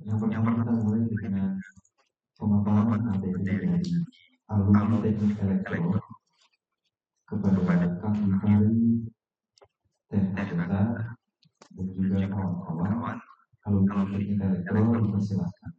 Yang pertama kita mulai dengan pemaparan materi dari alumni teknik elektro kepada Kang Gifari, Teh Asyata, dan juga kawan-kawan alumni teknik elektro dipersilakan.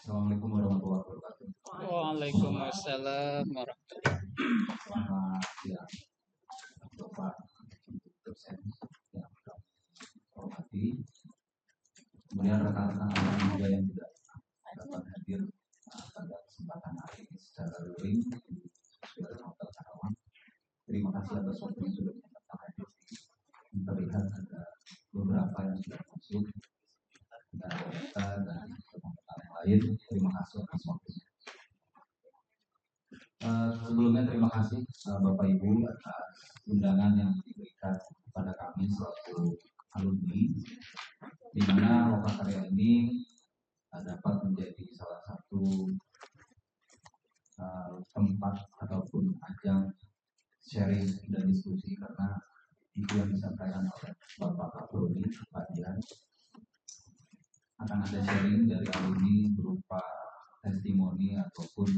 Assalamualaikum warahmatullahi wabarakatuh. Waalaikumsalam warahmatullahi wabarakatuh. Selamat siang, Bapak dosen yang hormati, kemudian rekan-rekan alumni juga yang tidak dapat hadir pada kesempatan hari ini secara luring di Hotel Karawang. Terima kasih atas waktu yang sudah menyempatkan hadir. Terlihat ada beberapa yang sudah masuk dan data dan teman-teman yang lain. Terima kasih atas waktunya. Sebelumnya terima kasih Bapak Ibu atas undangan yang diberikan kepada kami selaku alumni, di mana Lokakarya ini dapat menjadi salah satu tempat ataupun ajang sharing dan diskusi, karena itu yang disampaikan oleh Bapak Kapolri Pak Dian. Akan ada sharing dari alumni berupa testimoni ataupun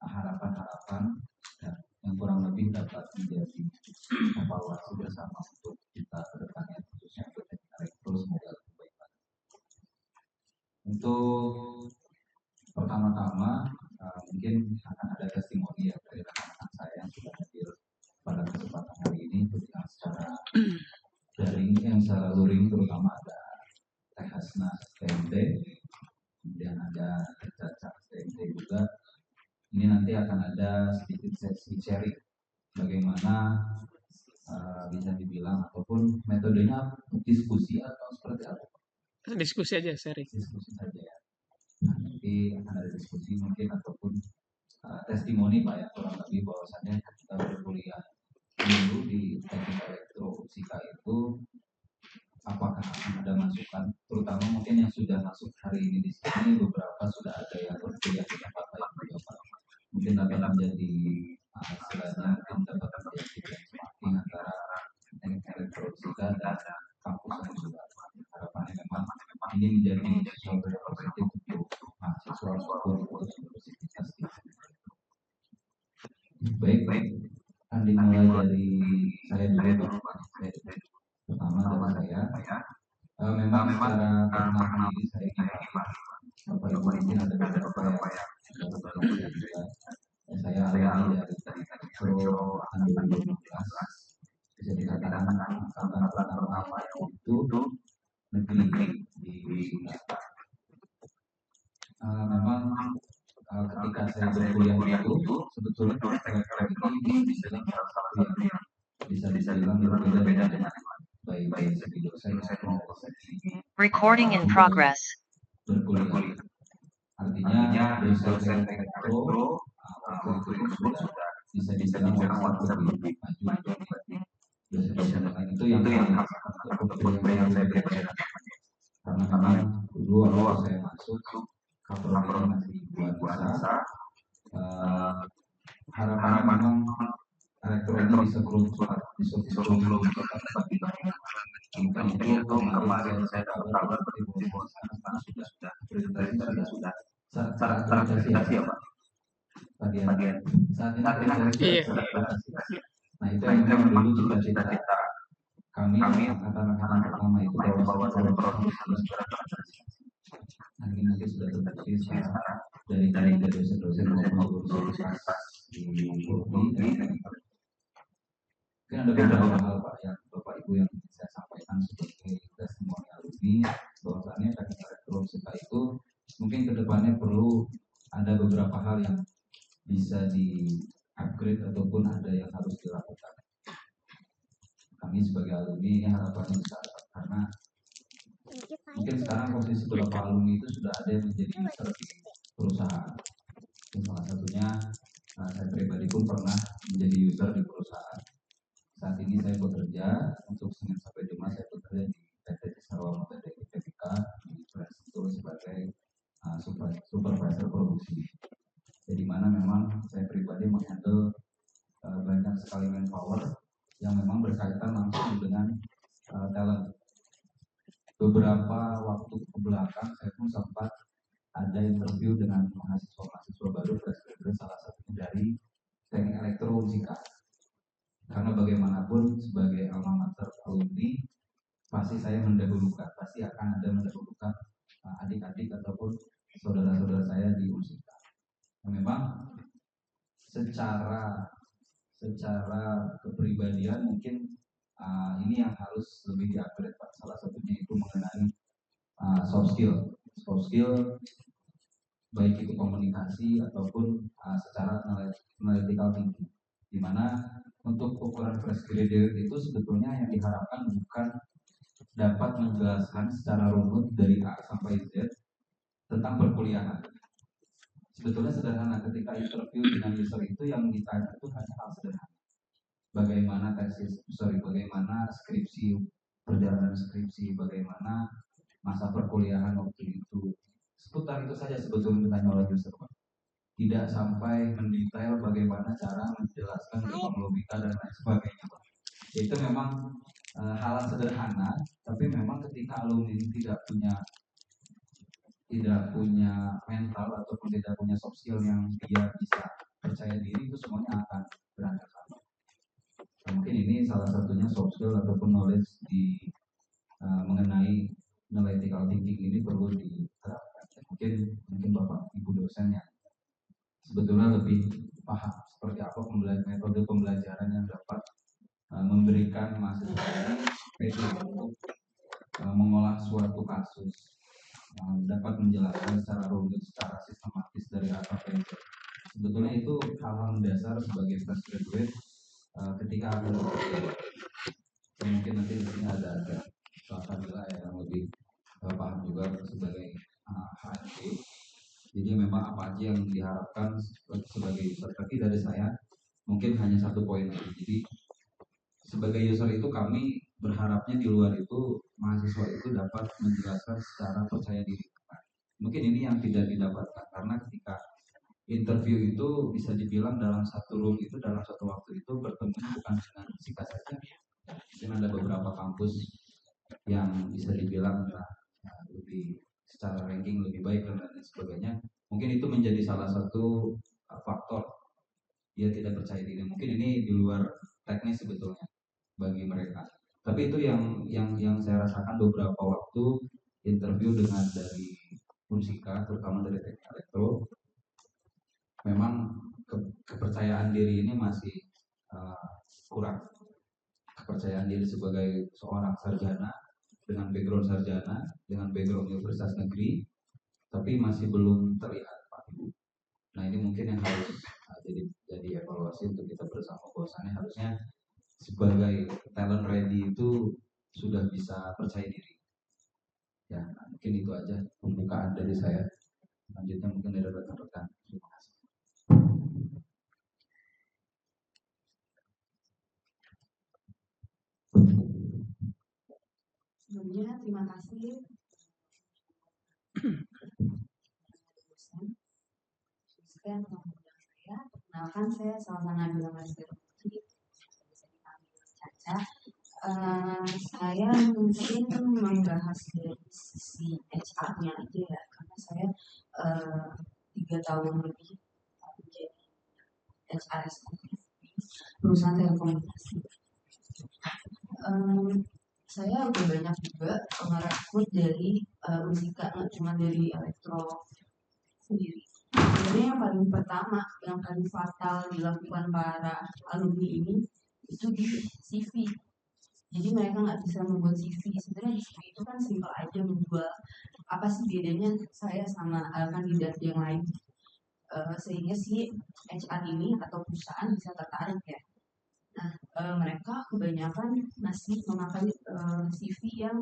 harapan-harapan yang kurang lebih dapat menjadi evaluasi bersama untuk kita ke depannya, khususnya untuk teknik elektro, semoga lebih baik lagi. Untuk pertama-tama mungkin akan ada testimoni ya dari rekan-rekan saya yang sudah hadir pada kesempatan hari ini, yang secara daring, yang secara luring, terutama ada Teh Hasna STMT, kemudian ada Teh Caca STMT juga. Ini nanti akan ada sedikit sesi sharing bagaimana bisa dibilang ataupun metodenya diskusi atau seperti apa? Diskusi aja, sharing. Diskusi saja ya. Nah, nanti akan ada diskusi mungkin ataupun testimoni Pak ya, kurang lebih bahwasannya kita berkuliah dulu di teknik elektro Sika itu apakah akan ada masukan, terutama mungkin yang sudah masuk hari ini di sini, beberapa sudah ada yang berkuliah di tempat lain juga Pak. Mungkin dapat menjadi istilahnya mungkin dapat menjadi benchmarking antara teknik elektro Sika dan kampus lain juga. Harapannya memang ini menjadi sesuatu yang positif untuk mahasiswa maupun untuk universitas. Baik, akan dimulai dari saya dulu Pak. Pertama dari saya. Memang secara perkenalkan diri saya Gifari. Bapak Ibu mungkin ada beberapa yang baru bergabung juga. Saya alumni dari Elektro tahun 2016. Bisa dikatakan angkatan pertama itu negeri di Sika. Memang ketika saya berkuliah itu sebetulnya elektro ini bisa dibilang berbeda dengan baik segi dosen maupun segi Recording in progress. berkuliah. Artinya dosen elektro waktu itu sudah bisa dibilang waktu lebih maju dibanding dosen lain. Itu yang saya belajar. Karena memang dulu waktu saya masuk kaprodi masih buansa. Harapannya memang elektro ini bisa berubah di suatu itu kemarin saya dapat kabar sekarang sudah akreditasi sudah akreditasi ya Pak. Bagian saat ini akreditasi. Nah itu yang memang dulu cita-cita kami angkatan pertama itu bahwa nah ini nanti sudah terbukti sekarang dari dosen-dosen maupun universitas di Bogor. Mungkin ada beberapa hal Pak yang Bapak Ibu yang saya sampaikan sebagai testimoni alumni, bahwasannya teknik elektro Sika itu mungkin kedepannya perlu ada beberapa hal yang bisa di upgrade ataupun ada yang harus dilakukan. Kami sebagai alumni ini harapannya besar karena mungkin sekarang posisi beberapa alumni itu sudah ada yang menjadi user di perusahaan. Salah satunya saya pribadi pun pernah menjadi user di perusahaan. Saat ini saya bekerja untuk Senin sampai Jumat saya bekerja di beberapa waktu ke belakang saya pun sempat ada interview dengan mahasiswa baru fresh graduate, salah satunya dari teknik elektromusika. Karena bagaimanapun sebagai alma mater alumni, pasti saya mendahulukan, pasti akan ada mendahulukan adik-adik ataupun saudara-saudara saya di musika. Memang secara kepribadian mungkin ini yang harus lebih diupgrade Pak. Salah satunya itu mengenai soft skill baik itu komunikasi ataupun secara analytical thinking, di mana untuk ukuran fresh graduate itu sebetulnya yang diharapkan bukan dapat menjelaskan secara runut dari A sampai Z tentang perkuliahan. Sebetulnya sederhana, ketika interview dengan user itu yang ditanya itu hanya hal sederhana. Bagaimana bagaimana skripsi, perjalanan skripsi, bagaimana masa perkuliahan waktu itu. Seputar itu saja sebetulnya ditanya oleh user, Pak. Tidak sampai mendetail bagaimana cara menjelaskan gelombang logika dan lain sebagainya, Pak. Itu memang hal sederhana, tapi memang ketika alumni ini tidak punya mental ataupun tidak punya soft skill yang dia bisa percaya diri, itu semuanya akan berantakan. Nah, mungkin ini salah satunya soft skill ataupun knowledge mengenai analytical thinking ini perlu diterapkan. Mungkin Bapak Ibu dosen yang sebetulnya lebih paham seperti apa metode pembelajaran yang dapat memberikan mahasiswa ini pede untuk mengolah suatu kasus, dapat menjelaskan secara rumit, secara sistematis dari A sampai Z. Sebetulnya itu hal-hal mendasar sebagai fresh graduate ketika akan mungkin nanti di sini ada Fadila yang lebih paham juga sebagai HRD. Jadi memang apa aja yang diharapkan sebagai user, tapi dari saya mungkin hanya satu poin lagi. Jadi sebagai user itu kami berharapnya di luar itu mahasiswa itu dapat menjelaskan secara percaya diri. Mungkin ini yang tidak didapatkan karena ketika interview itu bisa dibilang dalam satu room itu dalam satu waktu itu bertemu bukan dengan fisika saja. Mungkin ada beberapa kampus yang bisa dibilang lebih secara ranking lebih baik dan lain sebagainya. Mungkin itu menjadi salah satu faktor dia tidak percaya diri. Mungkin ini di luar teknis sebetulnya bagi mereka. Tapi itu yang saya rasakan beberapa waktu interview dengan dari musika, terutama dari teknik elektro. Memang kepercayaan diri ini masih kurang. Kepercayaan diri sebagai seorang sarjana dengan background sarjana, dengan background universitas negeri, tapi masih belum terlihat, Pak Ibu. Nah, ini mungkin yang harus jadi evaluasi untuk kita bersama, bahwasannya harusnya sebagai talent ready itu sudah bisa percaya diri. Ya, mungkin itu aja pembukaan dari saya. Selanjutnya mungkin dari rekan-rekan. Terima kasih. Sebelumnya terima kasih yang mengundang saya. Perkenalkan, saya Salma Nabila Masir Putri, bisa dipanggil Caca. Saya mungkin membahas dari sisi HR-nya aja ya, karena saya 3 tahun lebih menjadi HR perusahaan telekomunikasi. Saya udah banyak juga merekrut dari musika, nggak cuma dari elektro sendiri. Sebenarnya yang paling pertama, yang paling fatal dilakukan para alumni ini itu di CV. Jadi mereka nggak bisa membuat CV. Sebenarnya CV itu kan simpel aja, menjual apa sih bedanya saya sama kandidat yang lain, sehingga si HR ini atau perusahaan bisa tertarik ya. Nah, mereka kebanyakan masih memakai CV yang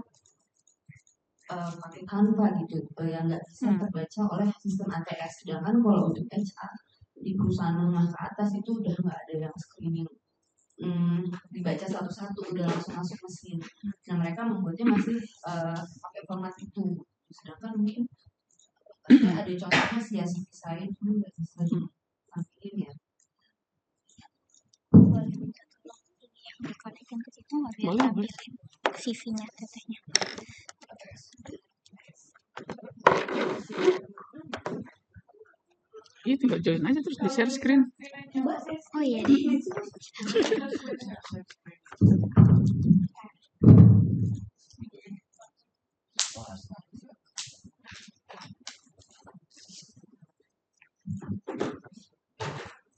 pakai Canva gitu, yang nggak bisa terbaca oleh sistem ATS. Sedangkan kalau untuk HR di perusahaan menengah ke atas itu udah nggak ada yang screening, dibaca satu-satu, udah langsung masuk mesin. Nah, mereka membuatnya masih pakai format itu. Sedangkan mungkin ada contohnya sih ya, CV saya itu nggak bisa ditampilin ya. Dikonektin ke situ nggak biar tampilin CV-nya tetehnya. lagi, tinggal join aja terus di share screen. Oh iya.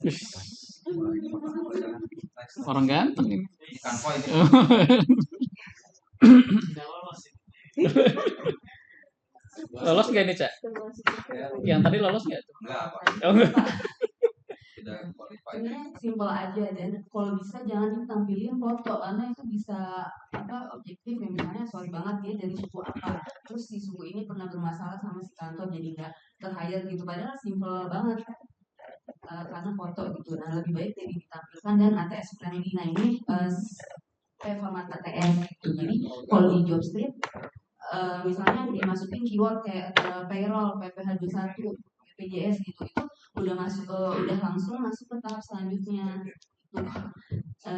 Wih, orang ganteng ini. Kanvo ini. Lolos nggak ini, Cak? Yang tadi lolos nggak tuh? Enggak apa. Oh, enggak. Tidak qualified. Sebenarnya simpel aja, dan kalau bisa jangan ditampilin foto karena itu bisa objektif ya, misalnya sorry banget dia dari suku apa, terus si suku ini pernah bermasalah sama si kantor jadi nggak ter-hire gitu, padahal simpel banget karena foto gitu. Nah lebih baik jadi ditampilkan dan ATS friendly. Nah ini format ATS gitu. Jadi kalau di job street misalnya dimasukin keyword kayak payroll, PPh 21, BPJS gitu, itu udah masuk udah langsung masuk ke tahap selanjutnya. Itu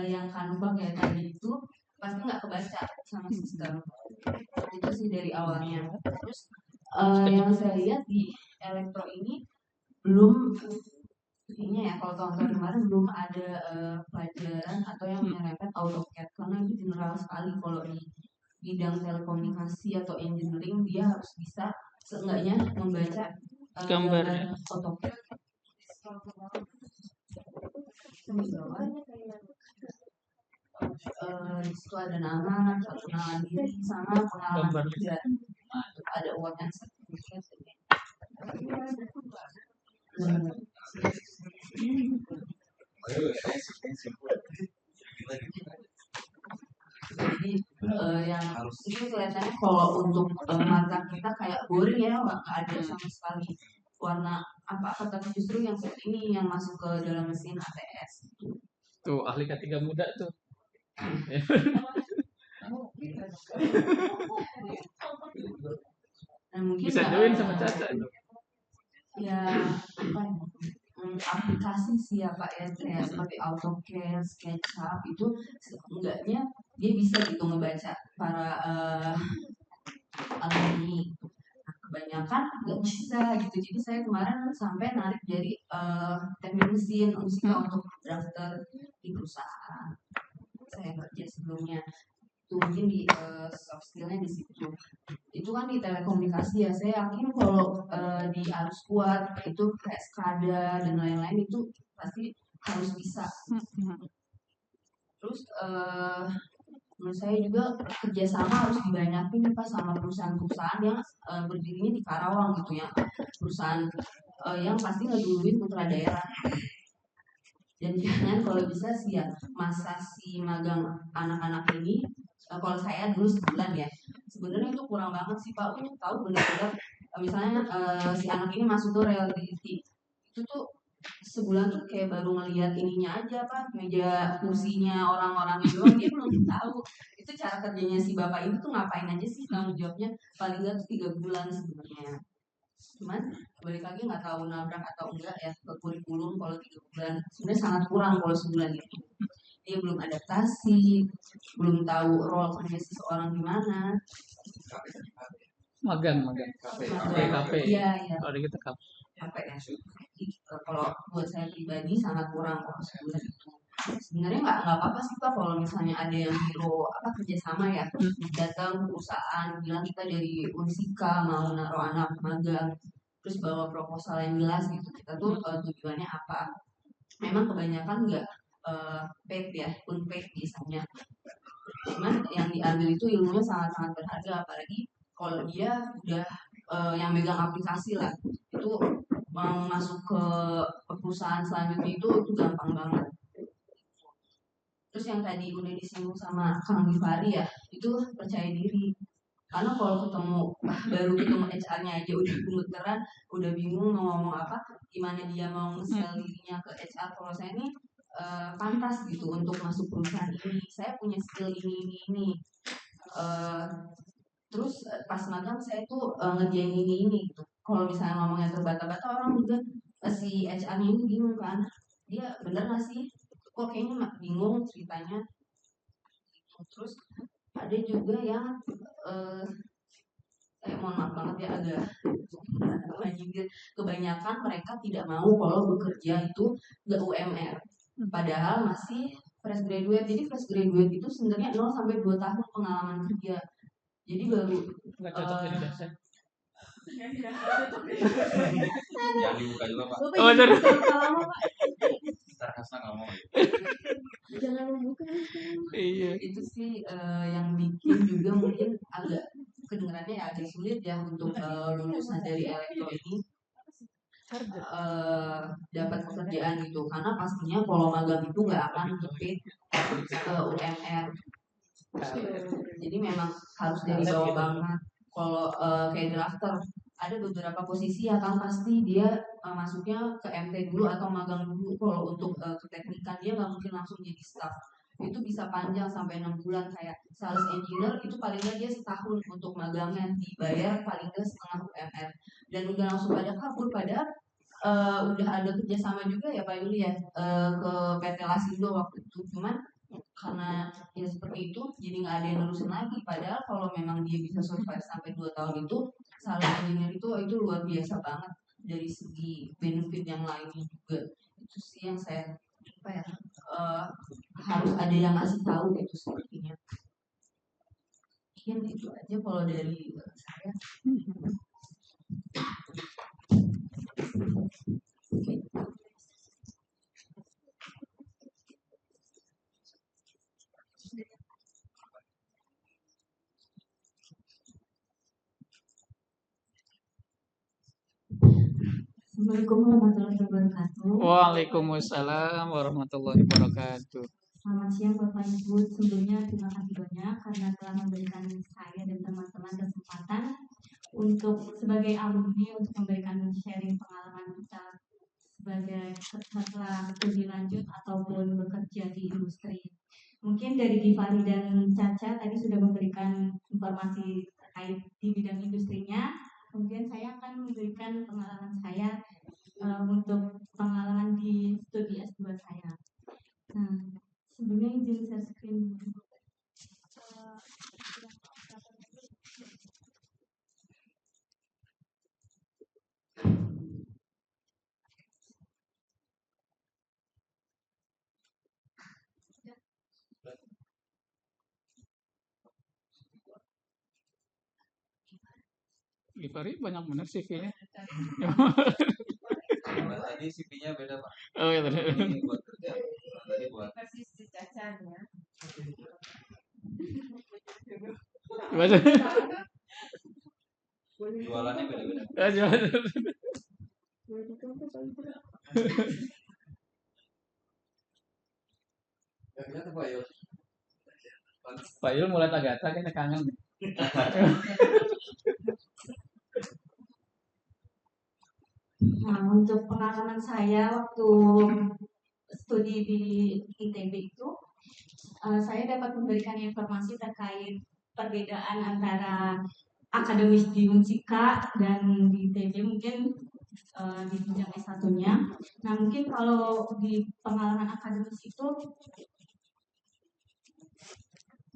yang Canva kayak tadi itu pasti nggak kebaca sama sistem. Itu sih dari awalnya. Terus yang saya lihat di elektro ini belum ini ya, kalau tahun kemarin belum ada pelajaran atau yang menyerempet AutoCAD karena itu general sekali. Kalau di bidang telekomunikasi atau engineering dia harus bisa seenggaknya membaca Gambarnya. AutoCAD. Di situ ada nama, pengenalan diri, sama pengalaman Gambar. kerja. Ada award and certificate. Jadi yang itu kelihatannya kalau untuk mata kita kayak boring ya, nggak ada sama sekali warna apa, tapi justru yang ini yang masuk ke dalam mesin ATS. Tuh ahli K3 muda tuh. Nah, mungkin Bisa join sama Caca. Ya apa ya? Aplikasi sih ya Pak ya, kayak seperti AutoCAD, SketchUp itu seenggaknya dia bisa gitu ngebaca para alumni. Nah, kebanyakan nggak bisa gitu. Jadi saya kemarin sampai narik dari teknik mesin musika untuk drafter di perusahaan saya kerja sebelumnya. Itu mungkin di soft skillnya di situ. Itu kan di telekomunikasi ya, saya yakin kalau di arus kuat itu kayak SCADA dan lain-lain itu pasti harus bisa. Terus menurut saya juga kerjasama harus dibanyakin nih Pak sama perusahaan-perusahaan yang berdirinya di Karawang gitu ya, perusahaan yang pasti ngeduluin putra daerah. Dan jangan kalau bisa sih ya masa si magang anak-anak ini, kalau saya dulu sebulan ya, sebenarnya itu kurang banget sih Pak, untuk tahu benar-benar misalnya si anak ini masuk tuh reliability, itu tuh sebulan tuh kayak baru ngelihat ininya aja Pak, meja kursinya orang-orang itu doang, dia belum tahu itu cara kerjanya si bapak ini tuh ngapain aja sih, tanggung jawabnya paling nggak tuh 3 bulan sebenarnya. Cuman balik lagi nggak tahu nabrak atau enggak ya ke kurikulum. Kalau 3 bulan sebenarnya sangat kurang kalau sebulan itu. Dia belum adaptasi, belum tahu role kerja seseorang gimana. Magang. Kafe. Iya. Kalau di kita kafe. Apa ya? Kalau buat saya pribadi sangat kurang kalau sebulan itu. Sebenarnya nggak apa-apa sih Pak kalau misalnya ada yang biro kerjasama ya, datang ke perusahaan bilang kita dari Unsika mau naruh anak magang, terus bawa proposal yang jelas gitu, kita tuh tujuannya apa. Memang kebanyakan nggak paid ya, unpaid biasanya. Cuman yang diambil itu ilmunya sangat-sangat berharga, apalagi kalau dia udah yang megang aplikasi lah, itu mau masuk ke perusahaan selanjutnya itu gampang banget. Terus yang tadi udah disinggung sama Kang Givari ya, itu percaya diri. Karena kalau baru ketemu HR-nya aja udah gemeteran, udah bingung mau ngomong apa, gimana dia mau nge-sell dirinya ke HR. Kalau saya ini pantas gitu untuk masuk perusahaan ini, saya punya skill ini. Terus pas magang saya tuh ngerjain ini gitu. Kalau misalnya ngomongnya terbata-bata, orang juga si HR-nya ini bingung kan, dia bener nggak sih? Kok kayaknya bingung ceritanya. Terus ada juga yang mohon maaf banget ya agak menyindir, kebanyakan mereka tidak mau kalau bekerja itu nggak UMR, padahal masih fresh graduate. Jadi fresh graduate itu sebenarnya 0 sampai 2 tahun pengalaman kerja, jadi baru Nggak cocok jadi dosen. Yang dibuka juga Pak. Bapak Oh, jadi jadi- berapa lama Pak? Ntar Hasna ngomong. Jangan membuka. Iya. Itu sih yang bikin juga mungkin agak kedengarannya ya agak sulit ya untuk lulusan dari elektro ini dapat pekerjaan gitu, karena pastinya kalau magang itu nggak akan nge-fit UMR. Jadi memang harus dari bawah banget. Kalau kayak drafter ada beberapa posisi ya kan pasti dia masuknya ke MT dulu atau magang dulu. Kalau untuk keteknikan dia nggak mungkin langsung jadi staff, itu bisa panjang sampai 6 bulan. Kayak sales engineer itu paling nggak dia setahun untuk magangnya, dibayar paling nggak setengah UMR dan udah langsung pada kabur. Padahal udah ada kerjasama juga ya Pak Yuli ya ke PT Lasindo waktu itu, cuman karena ya seperti itu jadi nggak ada yang nerusin lagi. Padahal kalau memang dia bisa survive sampai 2 tahun itu sales engineer itu luar biasa banget dari segi benefit yang lainnya juga. Itu sih yang saya apa ya harus ada yang ngasih tahu gitu sepertinya. Mungkin itu aja kalau dari saya. Assalamualaikum warahmatullahi wabarakatuh. Waalaikumsalam warahmatullahi wabarakatuh. Selamat siang Bapak Ibu. Sebelumnya terima kasih banyak karena telah memberikan saya dan teman-teman kesempatan untuk sebagai alumni untuk memberikan sharing pengalaman kita sebagai setelah studi lanjut ataupun bekerja di industri. Mungkin dari Givari dan Caca tadi sudah memberikan informasi terkait di bidang industrinya. Kemudian saya akan memberikan pengalaman saya untuk pengalaman di studi S2 saya. Nah, sebelumnya izin share screen. Givari banyak bener CV-nya. Tadi CV-nya beda Pak. Oh iya tadi. Ini buat kerja. Tadi buat Persis cacanya. Gimana? jualannya beda-beda. Aja. Pak Yul mulai tagata kayaknya kangen. Nah, untuk pengalaman saya waktu studi di ITB itu, saya dapat memberikan informasi terkait perbedaan antara akademis di Unsika dan di ITB mungkin di bidang S1-nya. Nah, mungkin kalau di pengalaman akademis itu,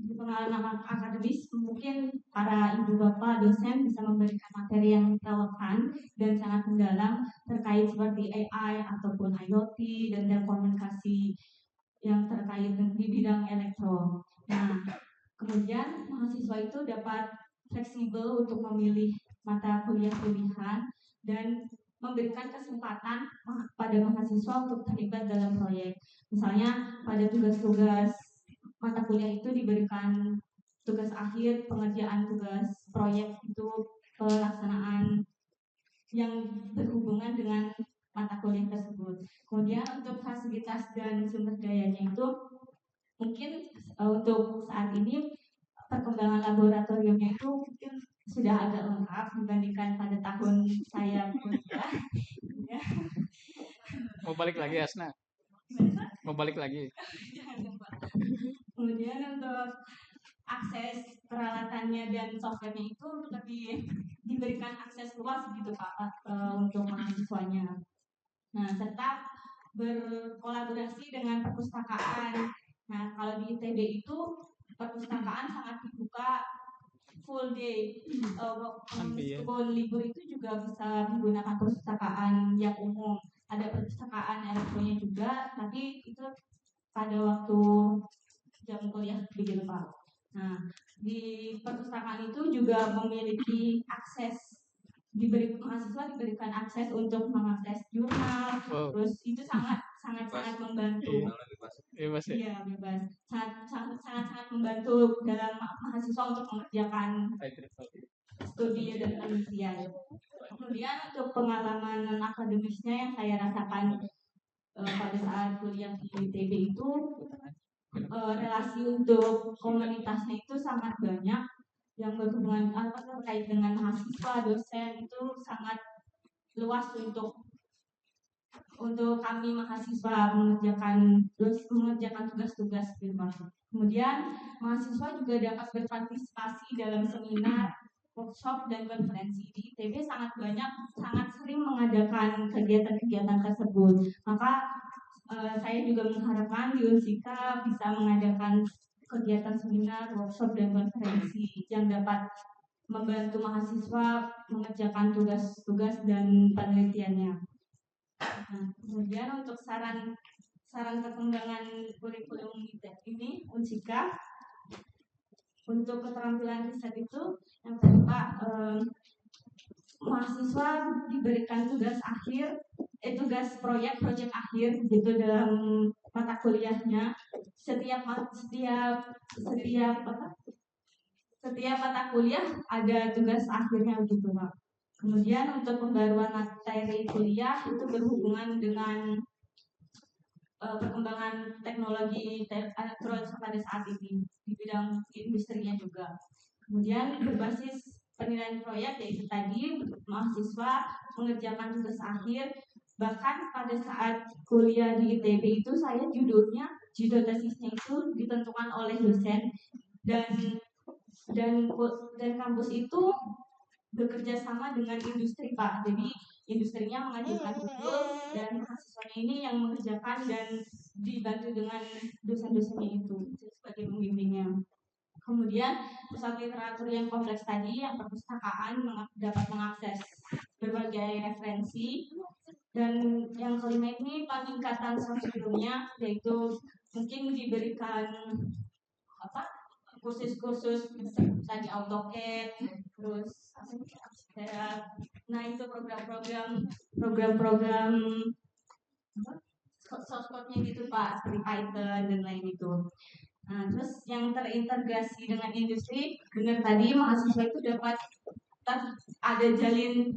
di pengalaman akademis mungkin para ibu bapak dosen bisa memberikan materi yang relevan dan sangat mendalam terkait seperti AI ataupun IoT dan telekomunikasi yang terkait di bidang elektro. Nah, kemudian mahasiswa itu dapat fleksibel untuk memilih mata kuliah pilihan dan memberikan kesempatan pada mahasiswa untuk terlibat dalam proyek. Misalnya pada tugas-tugas mata kuliah itu diberikan tugas akhir, pengerjaan tugas proyek itu pelaksanaan yang berhubungan dengan mata kuliah tersebut. Kemudian untuk fasilitas dan sumber dayanya itu mungkin untuk saat ini perkembangan laboratoriumnya itu mungkin sudah agak lengkap dibandingkan pada tahun saya kuliah. Ya. Mau balik lagi Asna? Mau balik lagi? Kemudian untuk akses peralatannya dan softwarenya itu lebih diberikan akses luas gitu Pak untuk mahasiswanya. Nah, serta berkolaborasi dengan perpustakaan. Nah, kalau di ITB itu perpustakaan sangat dibuka full day Ambil ya. meskipun libur itu juga bisa menggunakan perpustakaan yang umum. Ada perpustakaan elektroniknya juga, tapi itu pada waktu jam kuliah begitu Pak. Nah, di perpustakaan itu juga memiliki mahasiswa diberikan akses untuk mengakses jurnal, Wow. terus itu sangat membantu. Bebas ya. Iya, bebas. Sangat membantu dalam mahasiswa untuk mengerjakan studi dan penelitian. Kemudian untuk pengalaman akademisnya yang saya rasakan pada saat kuliah di ITB itu relasi untuk komunitasnya itu sangat banyak yang berhubungan terkait dengan mahasiswa, dosen itu sangat luas untuk kami mahasiswa mengerjakan tugas-tugas gitu Pak. Kemudian mahasiswa juga dapat berpartisipasi dalam seminar, workshop dan konferensi. Di ITB sangat sering mengadakan kegiatan-kegiatan tersebut. Maka saya juga mengharapkan di Unsika bisa mengadakan kegiatan seminar, workshop dan konferensi yang dapat membantu mahasiswa mengerjakan tugas-tugas dan penelitiannya. Nah, kemudian untuk saran perkembangan kurikulum ini Unsika untuk keterampilan riset itu yang kedua mahasiswa diberikan tugas proyek akhir gitu dalam mata kuliahnya. Setiap mata kuliah ada tugas akhirnya gitu Pak. Kemudian untuk pembaruan materi kuliah itu berhubungan dengan perkembangan teknologi elektronik pada saat ini di bidang industrinya juga. Kemudian berbasis penilaian proyek yaitu tadi mahasiswa mengerjakan tugas akhir. Bahkan pada saat kuliah di ITB itu saya judul tesisnya itu ditentukan oleh dosen dan kampus itu bekerja sama dengan industri Pak. Jadi industrinya mengajukan judul dan mahasiswanya ini yang mengerjakan dan dibantu dengan dosen-dosennya itu sebagai pembimbingnya. Kemudian pusat literatur yang kompleks tadi yang perpustakaan dapat mengakses berbagai referensi. Dan yang kelima ini peningkatan soft skill-nya yaitu mungkin diberikan kursus-kursus tadi AutoCAD, terus nah itu program-program software-nya gitu Pak, seperti Python dan lain itu. Nah, terus yang terintegrasi dengan industri, benar tadi mahasiswa itu dapat ada jalin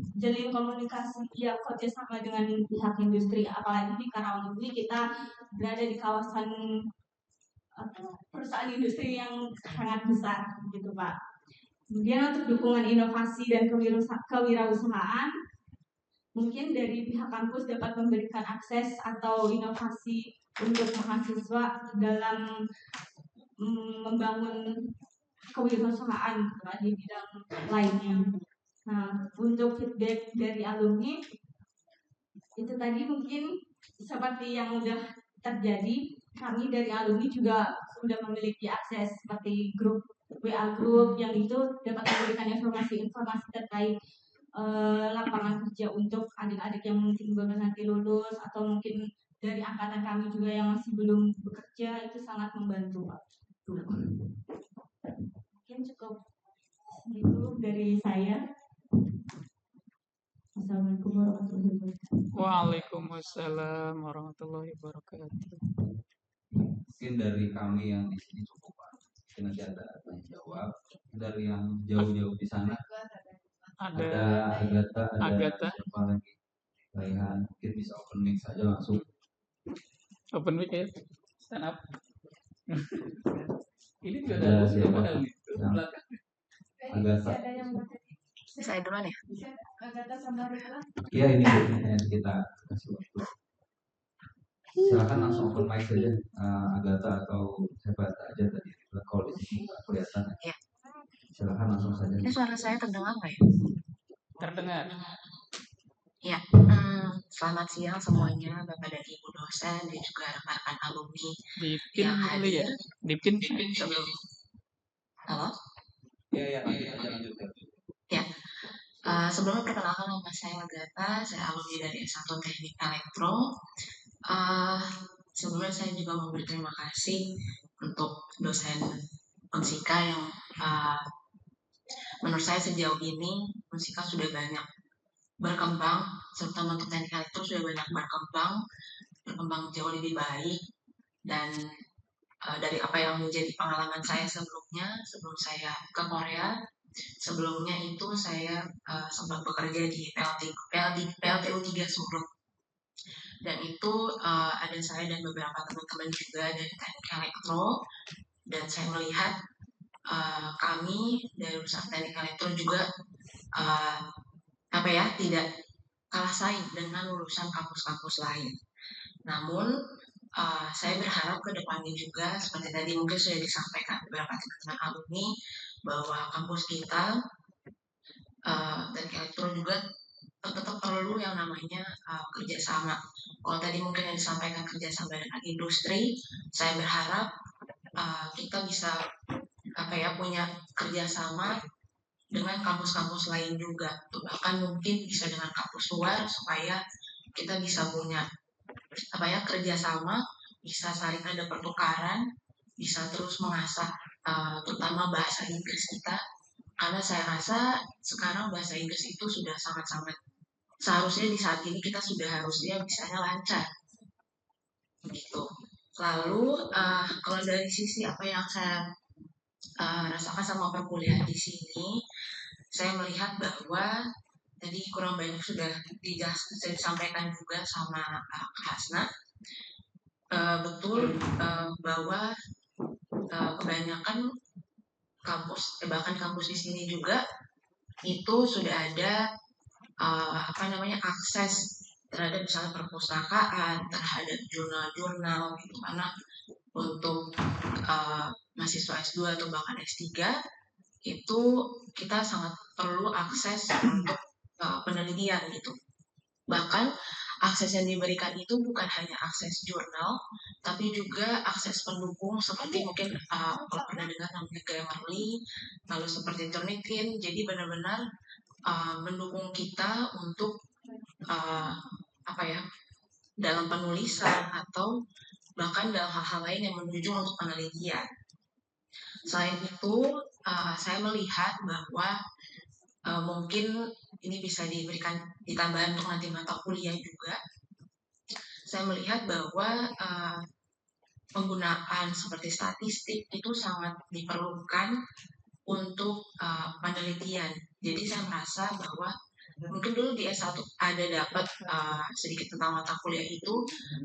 komunikasi yang kerjasama dengan pihak industri, apalagi di Karawang ini kita berada di kawasan perusahaan industri yang sangat besar gitu Pak. Kemudian untuk dukungan inovasi dan kewirausahaan, mungkin dari pihak kampus dapat memberikan akses atau inovasi untuk mahasiswa dalam membangun kewirausahaan di bidang lainnya. Nah, untuk feedback dari alumni itu tadi mungkin seperti yang udah terjadi, kami dari alumni juga sudah memiliki akses seperti grup WA group yang itu dapat memberikan informasi terkait lapangan kerja untuk adik-adik yang mungkin baru nanti lulus atau mungkin dari angkatan kami juga yang masih belum bekerja, itu sangat membantu Pak. Mungkin cukup itu dari saya. Assalamualaikum warahmatullahi wabarakatuh. Waalaikumsalam warahmatullahi wabarakatuh. Mungkin dari kami yang di sini cukup Pak. Mungkin nanti ada tanya jawab. Dari yang jauh-jauh di sana ada Agatha, siapa lagi? Raihan, mungkin bisa open mic saja langsung. Open mic ya, stand up. Ini juga ada ada siapa? belakang. Agatha. Saya duluan ya? Agatha sama Rila. Iya ini kita kasih waktu. Silakan langsung open mic saja, Agatha atau siapa aja tadi. Kalau di sini nggak kelihatan. Ya. Silakan langsung saja. Ini suara saya terdengar nggak ya? Terdengar. Ya, selamat siang semuanya, Bapak dan Ibu dosen dan juga rekan-rekan alumni Dipin yang kali ya? hadir. Dipin. Sebelum, halo? Lanjut. Sebelumnya perkenalkan, nama saya Agatha, saya alumni dari S1 Teknik Elektro. Sebelumnya saya juga mau berterima kasih untuk dosen Unsika yang menurut saya sejauh ini Unsika sudah banyak berkembang, terutama untuk teknik elektro sudah banyak berkembang jauh lebih baik. Dan dari apa yang menjadi pengalaman saya sebelumnya, sebelum saya ke Korea, sebelumnya itu saya sempat bekerja di PLTU 3 Subruk, dan itu ada saya dan beberapa teman-teman juga dari teknik elektro, dan saya melihat kami dari jurusan teknik elektro juga tidak kalah saing dengan lulusan kampus-kampus lain. Namun saya berharap ke depannya juga, seperti tadi mungkin sudah disampaikan beberapa teman-teman alumni, bahwa kampus kita dan elektro juga tetap perlu yang namanya kerjasama. Kalau tadi mungkin yang disampaikan kerjasama dengan industri, saya berharap kita bisa punya kerjasama dengan kampus-kampus lain juga, bahkan mungkin bisa dengan kampus luar, supaya kita bisa punya kerjasama, bisa saling ada pertukaran, bisa terus mengasah terutama bahasa Inggris kita, karena saya rasa sekarang bahasa Inggris itu sudah sangat-sangat seharusnya di saat ini kita sudah harusnya bisanya lancar begitu. Lalu kalau dari sisi apa yang saya rasakan sama perkuliahan di sini, saya melihat bahwa tadi kurang banyak sudah disampaikan juga sama Kak Hasna. Betul bahwa kebanyakan kampus, bahkan kampus di sini juga itu sudah ada akses terhadap misalnya perpustakaan, terhadap jurnal-jurnal gitu, karena untuk mahasiswa S2 atau bahkan S3 itu kita sangat perlu akses untuk penelitian gitu. Bahkan akses yang diberikan itu bukan hanya akses jurnal, tapi juga akses pendukung seperti mungkin kalau pernah dengar namanya Grammarly, lalu seperti Turnitin. Jadi benar-benar mendukung kita untuk dalam penulisan atau bahkan dalam hal-hal lain yang menuju untuk penelitian. Selain itu, saya melihat bahwa mungkin ini bisa diberikan ditambahan untuk nanti mata kuliah juga. Saya melihat bahwa penggunaan seperti statistik itu sangat diperlukan untuk penelitian. Jadi saya merasa bahwa mungkin dulu di S1 ada dapat sedikit tentang mata kuliah itu,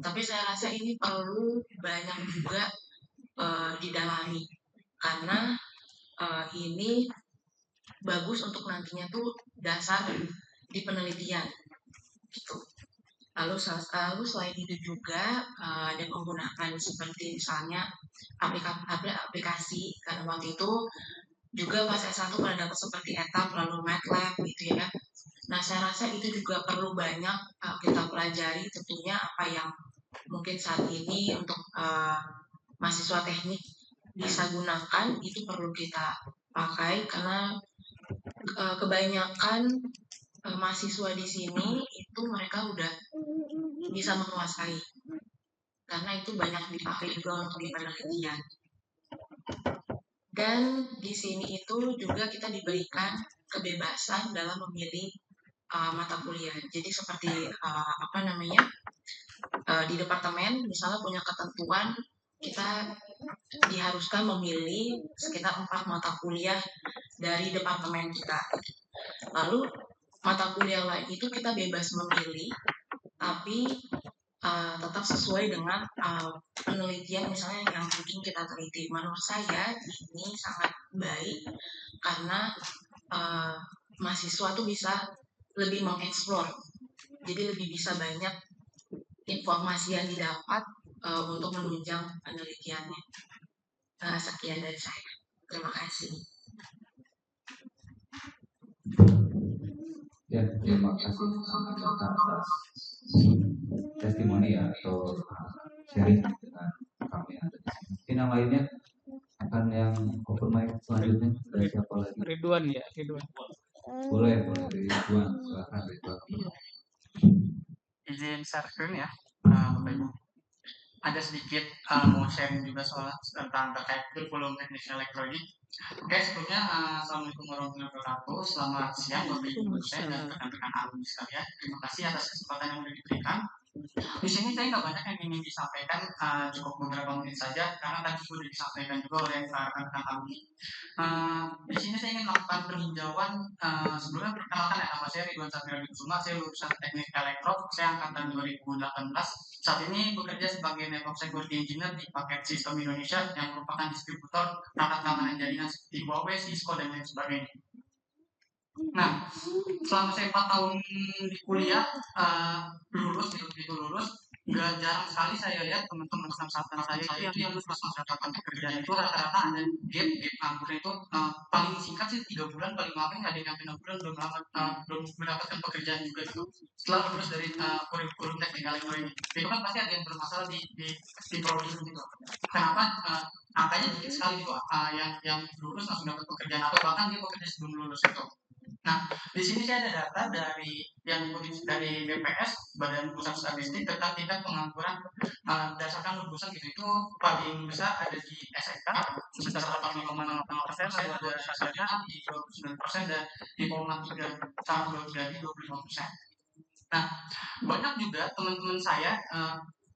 tapi saya rasa ini perlu banyak juga didalami, karena ini bagus untuk nantinya tuh dasar di penelitian gitu. Lalu selain itu juga ada penggunaan seperti misalnya aplikasi, karena waktu itu juga pas S1 pernah dapat seperti ETAP lalu MATLAB gitu ya. Nah, saya rasa itu juga perlu banyak kita pelajari, tentunya apa yang mungkin saat ini untuk mahasiswa teknik bisa gunakan, itu perlu kita pakai, karena kebanyakan mahasiswa di sini itu mereka udah bisa menguasai, karena itu banyak dipakai juga untuk penelitian. Dan di sini itu juga kita diberikan kebebasan dalam memilih mata kuliah. Jadi seperti di departemen misalnya punya ketentuan, kita diharuskan memilih sekitar 4 mata kuliah dari departemen kita. Lalu mata kuliah lain itu kita bebas memilih, tapi tetap sesuai dengan penelitian misalnya yang mungkin kita teliti. Menurut saya ini sangat baik, karena mahasiswa tuh bisa lebih mengeksplor, jadi lebih bisa banyak informasi yang didapat untuk menunjang penelitiannya. Sekian dari saya. Terima kasih. Ya, terima kasih atas testimoni atau sharing dengan kami yang ada di sini. Mungkin yang lainnya akan yang open mic selanjutnya. Ada siapa lagi? Ridwan ya, Ridwan. Boleh Ridwan, silakan Ridwan. Izin share screen ya, Bapak Ibu. Ada sedikit mau sharing juga soal tentang terkait kurikulum teknik elektronik. Oke, sebelumnya Assalamualaikum warahmatullahi wabarakatuh. Selamat siang Bapak Ibu dosen dan rekan-rekan alumni sekalian. Terima kasih atas kesempatan yang sudah diberikan. Di sini saya nggak banyak yang ingin disampaikan, cukup beberapa menit saja karena tadi sudah disampaikan juga oleh rekan-rekan alumni. Di sini saya ingin melakukan peninjauan. Sebelumnya perkenalkan ya, nama saya Ridwan Satria Kusuma, saya lulusan teknik elektro, saya angkatan 2018. Saat ini bekerja sebagai network security engineer di paket sistem Indonesia yang merupakan distributor perangkat keamanan jaringan seperti Huawei, Cisco, dan lain sebagainya. Nah, selama saya 4 tahun di kuliah, lulus, nggak jarang sekali saya lihat teman-teman angkatan saya itu yang lulus mendapatkan pekerjaan itu rata-rata ada gap nganggur itu paling singkat sih 3 bulan, paling lama ada yang 6 bulan belum mendapatkan pekerjaan juga itu setelah lulus dari kurikulum teknik elektronik. Itu kan pasti ada yang bermasalah di prodi gitu. Kenapa angkanya dikit sekali gitu yang lulus langsung dapat pekerjaan atau bahkan dia bekerja sebelum lulus itu. Nah, di sini saya ada data dari yang dikutip dari BPS, Badan Pusat Statistik, tentang tingkat pengangguran berdasarkan lulusan gitu itu paling besar ada di SMK sebesar 85,0%, lalu ada SMK di 29% dan di Polman 3 tahun 23 di 25%. Nah, banyak juga teman-teman saya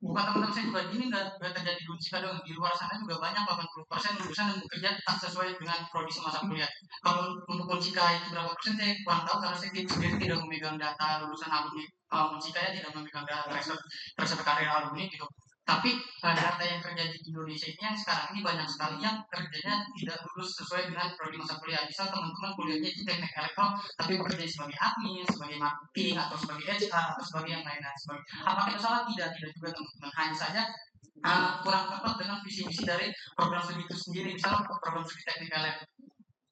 bukan teman-teman saya juga ini nggak terjadi di Unsika doang, di luar sana juga banyak 80% lulusan dan bekerja tak sesuai dengan prodi semasa kuliah. Kalau untuk Unsika itu berapa persen saya kurang tahu karena saya sendiri tidak memegang data lulusan alumni Unsika ya, tidak memegang data tracer karir alumni gitu. Tapi data yang kerja di Indonesia ini yang sekarang ini banyak sekali yang kerjanya tidak lulus sesuai dengan prodi masa kuliah. Misal teman-teman kuliahnya di teknik elektro tapi bekerja sebagai admin, sebagai marketing, atau sebagai HR, atau sebagai yang lain-lain. Apakah itu salah? Tidak juga teman-teman. Hanya saja kurang tepat dengan visi misi dari program studi itu sendiri. Misalnya program studi teknik elektro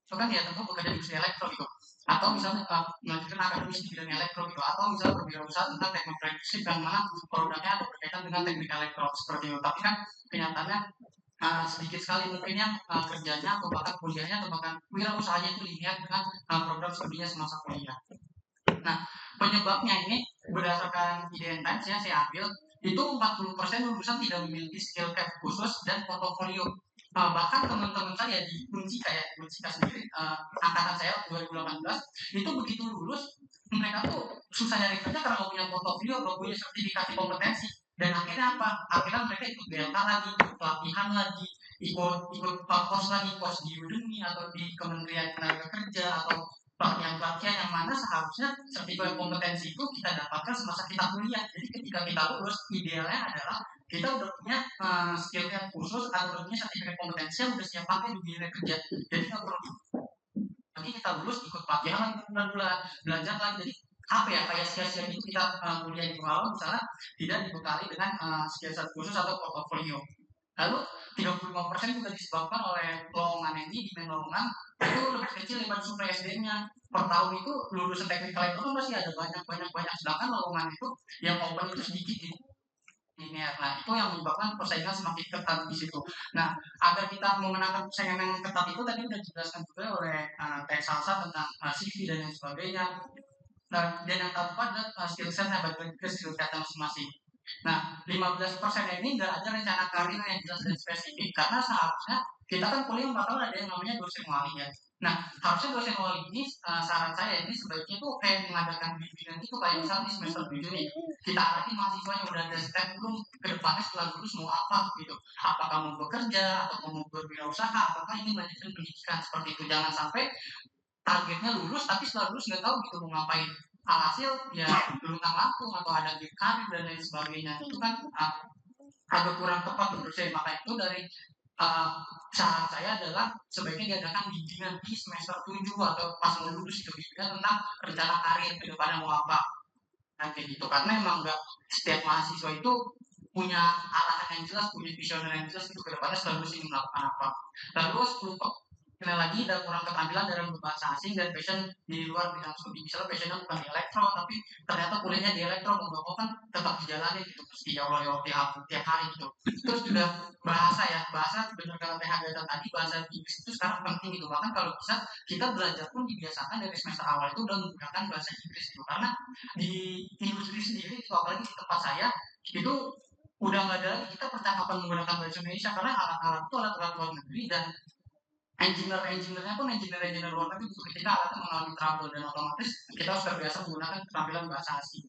itu kan ya tentu bekerja di industri elektro gitu, atau misalnya melanjutkan akademis di bidang elektro gitu, atau misalnya berwirausaha tentang teknik listrik yang mana produknya ada berkaitan dengan teknik elektro seperti itu. Tapi kan kenyataannya sedikit sekali mungkin yang kerjanya atau bahkan kuliahnya atau bahkan wirausahanya itu linear dengan program studinya semasa kuliah. Nah, penyebabnya ini berdasarkan IDN Times yang saya ambil itu 40% lulusan tidak memiliki skill cap khusus dan portofolio. Bahkan teman-teman saya di Unsika sendiri, angkatan saya 2018 itu begitu lulus mereka tuh susah nyari kerja karena nggak punya portofolio, nggak punya sertifikasi kompetensi. Dan akhirnya apa? Akhirnya mereka ikut delta lagi, ikut pelatihan lagi, ikut course di Udemy atau di Kementerian Tenaga Kerja atau pelatihan yang mana seharusnya sertifikat kompetensi itu kita dapatkan semasa kita kuliah. Jadi ketika kita lulus, idealnya adalah kita udah punya skill yang khusus atau udah punya sertifikat kompetensi yang udah siap pakai di dunia kerja. Jadi nggak perlu nanti kita lulus ikut pelatihan lagi bulan-bulan belajar lagi. Jadi apa ya kayak sia-sia itu kita kuliah di awal misalnya tidak dibekali dengan skill set khusus atau portofolio. Lalu 35% juga disebabkan oleh lowongan ini di lowongan itu lebih kecil daripada suplai SDM-nya. Per tahun itu lulusan teknik elektro masih ada banyak, sedangkan lowongan itu yang open itu sedikit gitu. Nah, itu yang menyebabkan persaingan semakin ketat di situ. Nah, agar kita memenangkan persaingan yang ketat itu tadi sudah dijelaskan juga oleh Teh Salsa tentang CV dan lain sebagainya. Nah, dan yang keempat adalah skill set yang balik ke skill set masing-masing. Nah, 15% ini nggak ada rencana karir yang jelas dan spesifik karena seharusnya kita kan kuliah bakal ada yang namanya dosen wali ya. Nah, harusnya dosen wali ini saran saya ini sebaiknya tuh kayak mengadakan bimbingan itu kayak misalnya di semester 7 nih kita arahin mahasiswa yang udah ada step belum ke depannya setelah lulus mau apa gitu. Apakah mau bekerja atau mau berwirausaha, apakah ini melanjutkan pendidikan seperti itu. Jangan sampai targetnya lulus tapi setelah lulus nggak tahu gitu mau ngapain. Alhasil ya luntang lantung atau ada gap karir dan lain sebagainya itu kan agak kurang tepat menurut saya. Maka itu dari saran saya adalah sebaiknya diadakan bimbingan di semester 7 atau pas mau lulus itu bimbingan tentang rencana karir ke depannya mau apa kayak gitu, karena emang nggak setiap mahasiswa itu punya arahan yang jelas, punya visioner yang jelas itu ke depannya setelah lulus ini melakukan apa. Lalu Kena lagi ada kurang keterampilan dalam berbahasa asing dan passion di luar bidang studi. Misalnya passionnya bukan di elektro, tapi ternyata kuliahnya di elektro, mau kan tetap dijalani gitu, terus ya Allah ya tiap hari gitu. Terus juga bahasa ya, bahasa benar kata TH tadi, bahasa Inggris itu sekarang penting gitu. Bahkan kalau bisa kita belajar pun dibiasakan dari semester awal itu udah menggunakan bahasa Inggris gitu. Karena di industri sendiri, apalagi di tempat saya itu udah nggak ada lagi kita percakapan menggunakan bahasa Indonesia, karena alat-alat itu alat-alat luar negeri, dan engineer-engineernya pun engineer luar negeri gitu. Ketika alatnya mengalami trouble, dan otomatis kita harus terbiasa menggunakan keterampilan bahasa asing.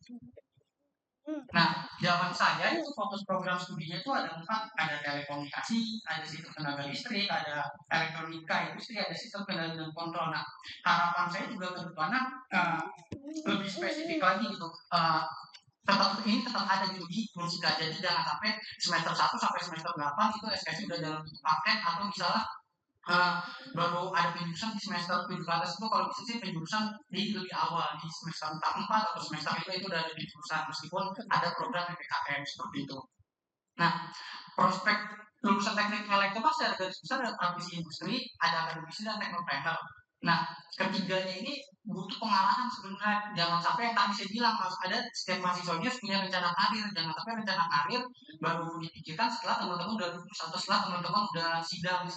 Nah, zaman saya itu fokus program studinya itu ada 4, ada telekomunikasi, ada sistem tenaga listrik, ada elektronika industri, ada sistem kendali dan kontrol. Nah, harapan saya juga ke depannya lebih spesifik lagi gitu. Tetap ada gitu di Musika. Jadi jangan sampai semester 1 sampai semester 8 itu SKS udah dalam bentuk paket, atau misalnya baru ada penjurusan di semester 7 ke atas. Itu kalau bisa sih penjurusan di lebih awal, di semester 4 atau semester 5 itu udah ada penjurusan, meskipun ada program PPKM seperti itu. Nah, prospek lulusan teknik elektro pasti ada garis besar, ada praktisi industri, ada akademisi, dan teknopreneur. Nah, ketiganya ini butuh pengarahan sebenarnya. Jangan sampai yang tadi saya bilang, harus ada setiap mahasiswanya punya rencana karir. Jangan sampai rencana karir baru dipikirkan setelah teman-teman udah lulus, atau setelah teman-teman udah sidang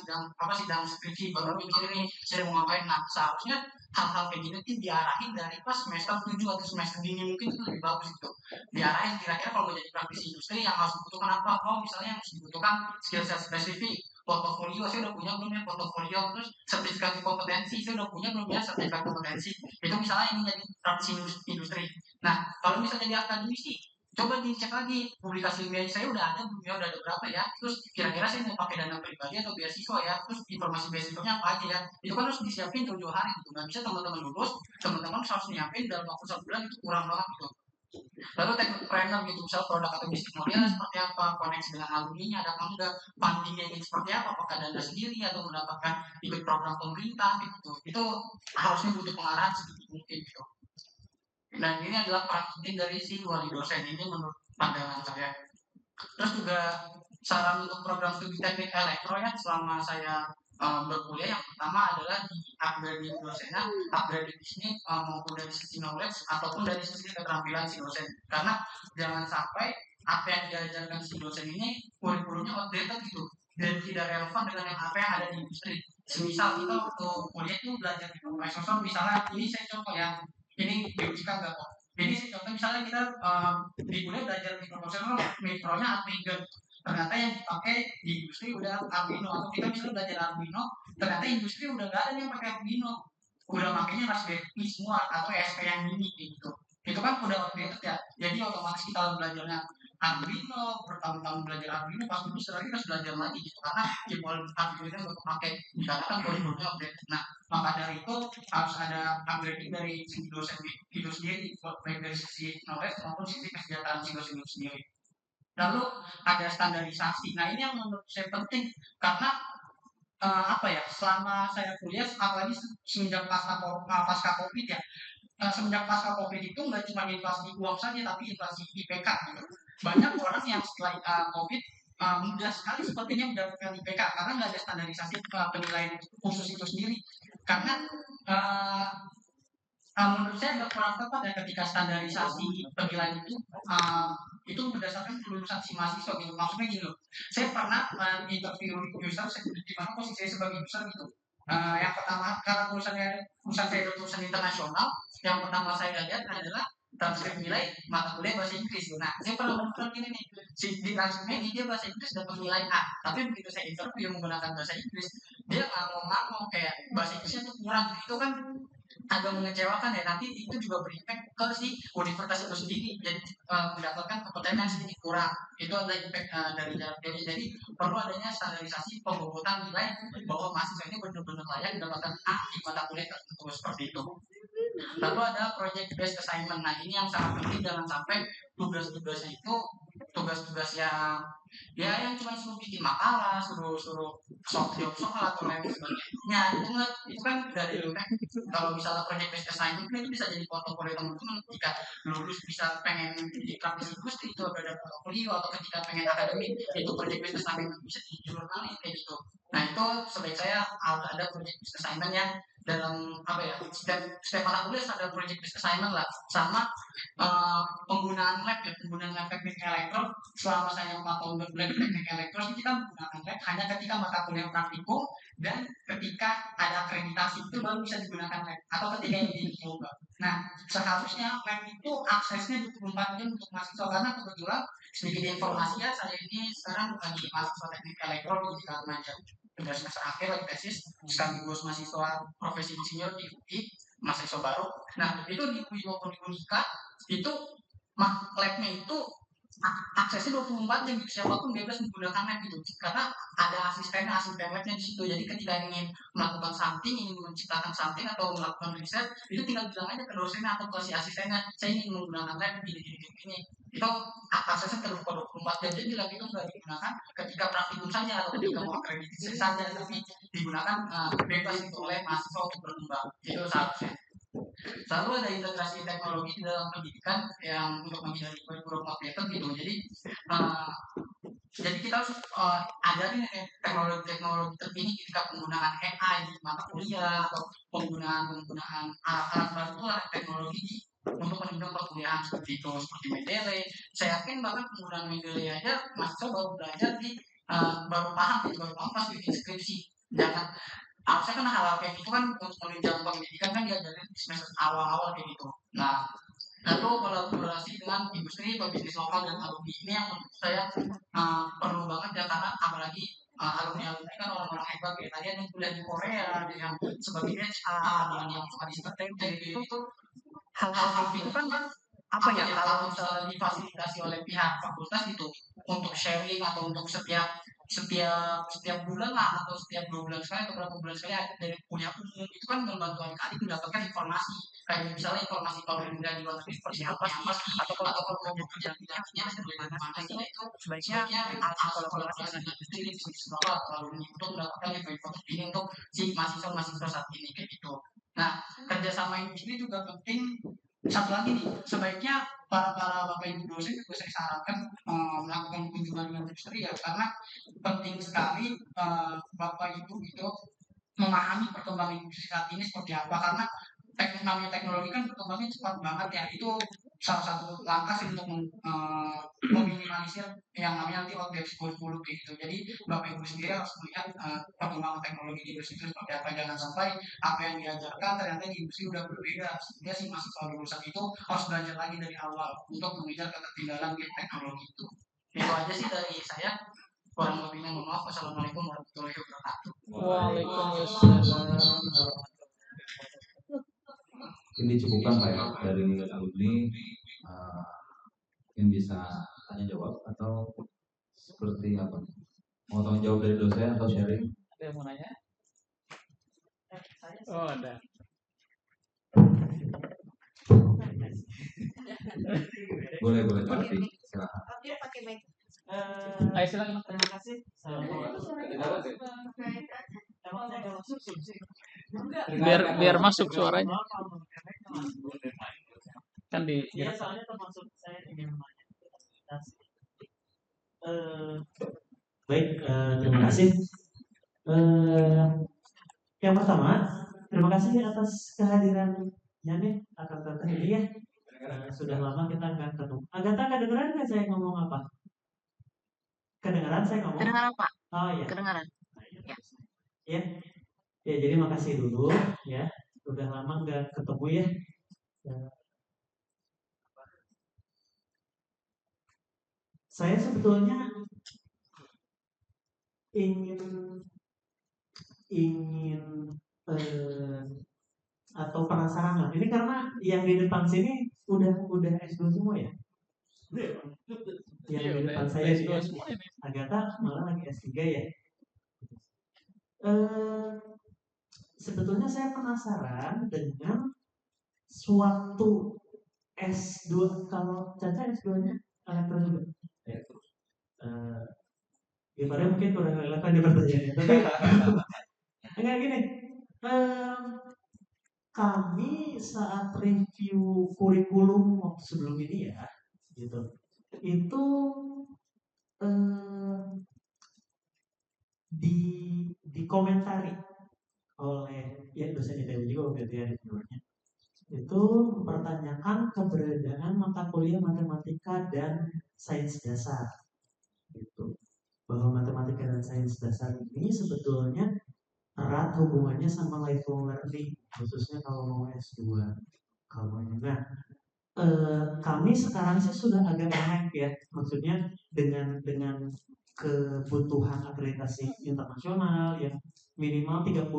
skripsi, baru mikir ini saya mau ngapain. Nah, seharusnya hal-hal kayak gini diarahin dari pas semester 7 atau semester dini, mungkin itu lebih bagus gitu. Diarahin kira-kira kalau mau jadi praktisi industri yang harus dibutuhkan apa. Oh, misalnya yang harus dibutuhkan skill set spesifik, portofolio saya udah punya belum ya portofolio, terus sertifikat kompetensi saya udah punya belum ya sertifikat kompetensi. Itu misalnya ini jadi praktisi industri. Nah, kalau misalnya jadi akademisi, coba dicek lagi publikasi ilmiah saya udah ada belum ya, udah ada berapa ya, terus kira-kira saya mau pakai dana pribadi atau beasiswa ya, terus informasi beasiswanya apa aja ya, itu kan harus disiapin jauh-jauh hari gitu. Nggak bisa teman-teman lulus, teman-teman harus nyiapin dalam waktu 1 bulan, itu kurang banget gitu. Lalu teknopreneur gitu, misal produk atau bisnis modelnya seperti apa, koneksi dengan alumninya ada apa enggak, fundingnya ini seperti apa, apakah dana sendiri atau mendapatkan ikut program pemerintah gitu. Itu harusnya butuh pengarahan sedikit mungkin gitu. Dan ini adalah peran penting dari si wali dosen ini menurut pandangan saya. Terus juga saran untuk program studi teknik elektro ya selama saya berkuliah, yang pertama adalah di upgrade dosennya, upgrade di sini maupun dari sisi knowledge ataupun dari sisi keterampilan si dosen. Karena jangan sampai apa yang diajarkan si dosen ini kurikulumnya outdated gitu dan tidak relevan dengan apa yang ada di industri. Semisal kita waktu kuliah itu belajar di Microsoft, misalnya ini saya contoh ya, ini biologika enggak kok. Jadi contoh misalnya kita di kuliah belajar mikroprosesor, mikronya Arduino. Ternyata yang dipakai di industri udah Arduino, atau kita misalnya belajar Arduino, ternyata industri udah gak ada yang pakai Arduino, udah makanya Raspberry Pi semua atau ESP yang mini gitu. Itu kan udah outdated ya. Jadi otomatis kita belajarnya Arduino, bertahun-tahun belajar Arduino, pas lulus lagi harus belajar lagi gitu, karena keyboard Arduino itu nggak pakai, dikatakan kurikulumnya update. Nah, maka dari itu harus ada upgrading dari sisi dosen itu sendiri, baik dari sisi knowledge maupun sisi kesejahteraan si dosen itu sendiri. Lalu ada standarisasi. Nah, ini yang menurut saya penting, karena apa ya, selama saya kuliah, apalagi semenjak pasca COVID ya, semenjak pasca COVID itu nggak cuma inflasi uang saja, tapi inflasi IPK gitu. Banyak orang yang setelah COVID mudah sekali sepertinya mendapatkan IPK karena nggak ada standarisasi penilaian khusus itu sendiri. Karena menurut saya nggak kurang tepat ya ketika standarisasi penilaian itu berdasarkan kelulusan si mahasiswa gitu. Maksudnya gini loh, saya pernah interview user, di mana posisi saya sebagai user gitu. Yang pertama, karena urusan saya urusan internasional, yang pertama saya lihat adalah transkrip nilai mata kuliah bahasa Inggris. Nah, saya pernah menemukan gini nih, di transkripnya dia bahasa Inggris dapat nilai A, tapi begitu saya interview menggunakan bahasa Inggris, dia ngomong kayak bahasa Inggrisnya tuh kurang. Itu kan agak mengecewakan ya. Nanti itu juga berimpact ke si universitas itu sendiri, jadi mendapatkan kompetensi yang sedikit kurang. Itu ada impact dari jarak jauh. Jadi perlu adanya standarisasi pembobotan nilai bahwa mahasiswa ini benar-benar layak mendapatkan A di mata kuliah tertentu seperti itu. Lalu ada project based assignment. Nah, ini yang sangat penting, jangan sampai tugas-tugasnya itu tugas-tugas yang yang cuma suruh bikin makalah, suruh jawab soal atau lain sebagainya. Itu kan dari kalau misalnya project based assignment itu bisa jadi portofolio teman-teman ketika lulus bisa pengen jadi praktisi itu ada portofolio, atau ketika pengen akademik itu project based assignment bisa di jurnalin kayak gitu. Nah itu sebaik saya harus ada project based assignment yang dalam setiap mata kuliah ada project based assignment lah, sama penggunaan lab teknik elektro. Selama saya 4 tahun belajar teknik elektro kita menggunakan lab hanya ketika mata kuliah praktikum dan ketika ada akreditasi itu baru bisa digunakan lab, atau ketika yang dicoba. Nah seharusnya lab itu aksesnya 24 jam untuk mahasiswa, karena kebetulan sedikit informasi ya, saya ini sekarang lagi mahasiswa teknik elektro di Kalimantan, udah semester akhir lagi tesis sekaligus mahasiswa profesi insinyur di UI, mahasiswa baru. Nah itu di UI maupun di Unika itu labnya itu aksesnya 24 jam, siapapun bebas menggunakan lab itu, karena ada asisten labnya di situ. Jadi ketika ingin melakukan something, ingin menciptakan something atau melakukan riset, itu tinggal bilang aja ke dosennya atau ke si asistennya, saya ingin menggunakan lab ini. Itu aksesnya ke 24 jam. Jadi lab itu nggak digunakan ketika praktikum saja atau ketika mau akreditasi saja, tapi digunakan bebas itu oleh mahasiswa untuk berkembang. Itu seharusnya. Selalu ada integrasi teknologi di dalam pendidikan yang untuk menghindari kurikulum outdated gitu. Jadi kita harus ajarin teknologi terkini ketika penggunaan AI di mata kuliah, atau penggunaan alat-alat itu teknologi untuk menunjang perkuliahan seperti itu, seperti Mendeley. Saya yakin bahkan penggunaan Mendeley aja mahasiswa baru belajar baru paham pas bikin skripsi. Jangan harusnya kan hal-hal kayak gitu kan untuk menunjang pendidikan kan diajarin di semester awal-awal kayak gitu. Nah lalu kolaborasi dengan industri, pebisnis lokal dan alumni ini yang menurut saya perlu banget ya, karena apalagi alumni kan orang-orang hebat kayak tadi yang kuliah di Korea, ada yang sebagai HR, yang suka di itu hal-hal itu kan kalau misalnya difasilitasi oleh pihak fakultas gitu untuk sharing atau untuk setiap bulan lah, atau setiap 2 bulan sekali atau berapa bulan sekali dari kuliah umum, itu kan membantu kali mendapatkan informasi, kayak misalnya informasi kalau di luar negeri seperti apa sih, atau kalau mau bekerja bidangnya bagaimana sih, itu sebaiknya kolaborasi dengan industri bisnis lokal atau untuk mendapatkan info terkini untuk si mahasiswa saat ini kayak gitu. Nah kerjasama industri juga penting. Satu lagi nih, sebaiknya para bapak ibu dosen juga saya sarankan melakukan kunjungan dengan industri ya, karena penting sekali bapak ibu itu memahami perkembangan industri saat ini seperti apa, karena namanya teknologi kan perkembangannya cepat banget ya. Itu salah satu langkah sih untuk meminimalisir yang namanya nanti ODX 2010 gitu. Jadi bapak ibu sendiri harus melihat perkembangan teknologi di industri itu seperti apa, jangan sampai apa yang diajarkan ternyata di industri udah berbeda, sehingga si mahasiswa lulusan itu harus belajar lagi dari awal untuk mengejar ketertinggalan di teknologi itu. Itu aja sih dari saya. Kurang lebihnya mohon maaf. Wassalamualaikum warahmatullahi wabarakatuh. Waalaikumsalam. Ini cukupkan Pak ya dari alumni, yang bisa tanya jawab atau seperti apa? Mau tanya jawab dari dosen atau sharing? Ada yang mau nanya? Oh ada. Boleh Pak Arti, silakan. Pakai mic. Ayo silakan. Terima kasih. Biar masuk suaranya. Kan di. Iya, soalnya termasuk saya ingin menanya. Baik, terima kasih. Yang pertama, terima kasih atas kehadirannya nih, akan ini ya. Sudah lama kita nggak ketemu. Agatha, kedengeran nggak saya ngomong apa? Kedengeran saya ngomong? Kedengaran Pak. Oh iya. Kedengaran. Ya. Ya, jadi makasih dulu ya. Udah lama nggak ketemu ya. Saya sebetulnya ingin atau penasaran lah. Ini karena yang di depan sini udah S2 semua ya. Yang di depan saya sih ya. Agatha malah lagi S3 ya. Sebetulnya saya penasaran dengan suatu S2, kalau Caca S2-nya elektro juga. Gimana mungkin kurang relevan di pertanyaannya, tapi enggak gini. Kami saat review kurikulum waktu sebelum ini ya, gitu, itu dikomentari oleh ya dosen ITB juga waktu itu ya reviewernya, itu mempertanyakan keberadaan mata kuliah matematika dan sains dasar, gitu, bahwa matematika dan sains dasar ini sebetulnya erat hubungannya sama lifelong learning, khususnya kalau mau S2. Kalau nah, kami sekarang sih sudah agak melek ya, maksudnya dengan kebutuhan akreditasi internasional yang minimal 30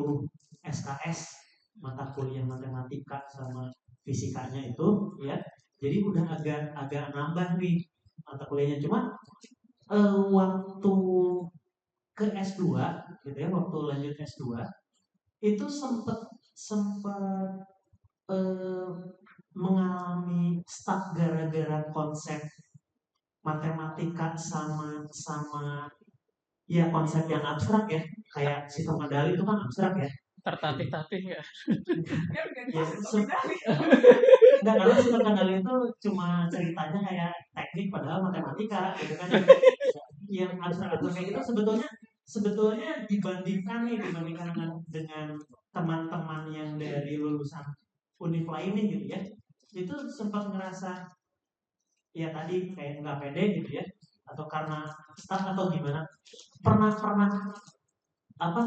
SKS mata kuliah matematika sama fisikanya itu ya, jadi udah agak nambah nih mata kuliahnya. Cuma waktu ke S2 gitu ya, waktu lanjut S2 itu sempat mengalami stuck gara-gara konsep matematika sama ya konsep yang abstrak ya, kayak sistem kendali itu kan abstrak ya. Tertatih-tatih ya. Ya, enggak, karena sistem kendali itu cuma ceritanya kayak teknik padahal matematika gitu kan. Yang abstrak kayak gitu sebetulnya dibandingkan dengan teman-teman yang dari lulusan univ lainnya gitu ya, itu sempat ngerasa ya tadi kayak nggak pede gitu ya, atau karena stuck atau gimana, pernah apa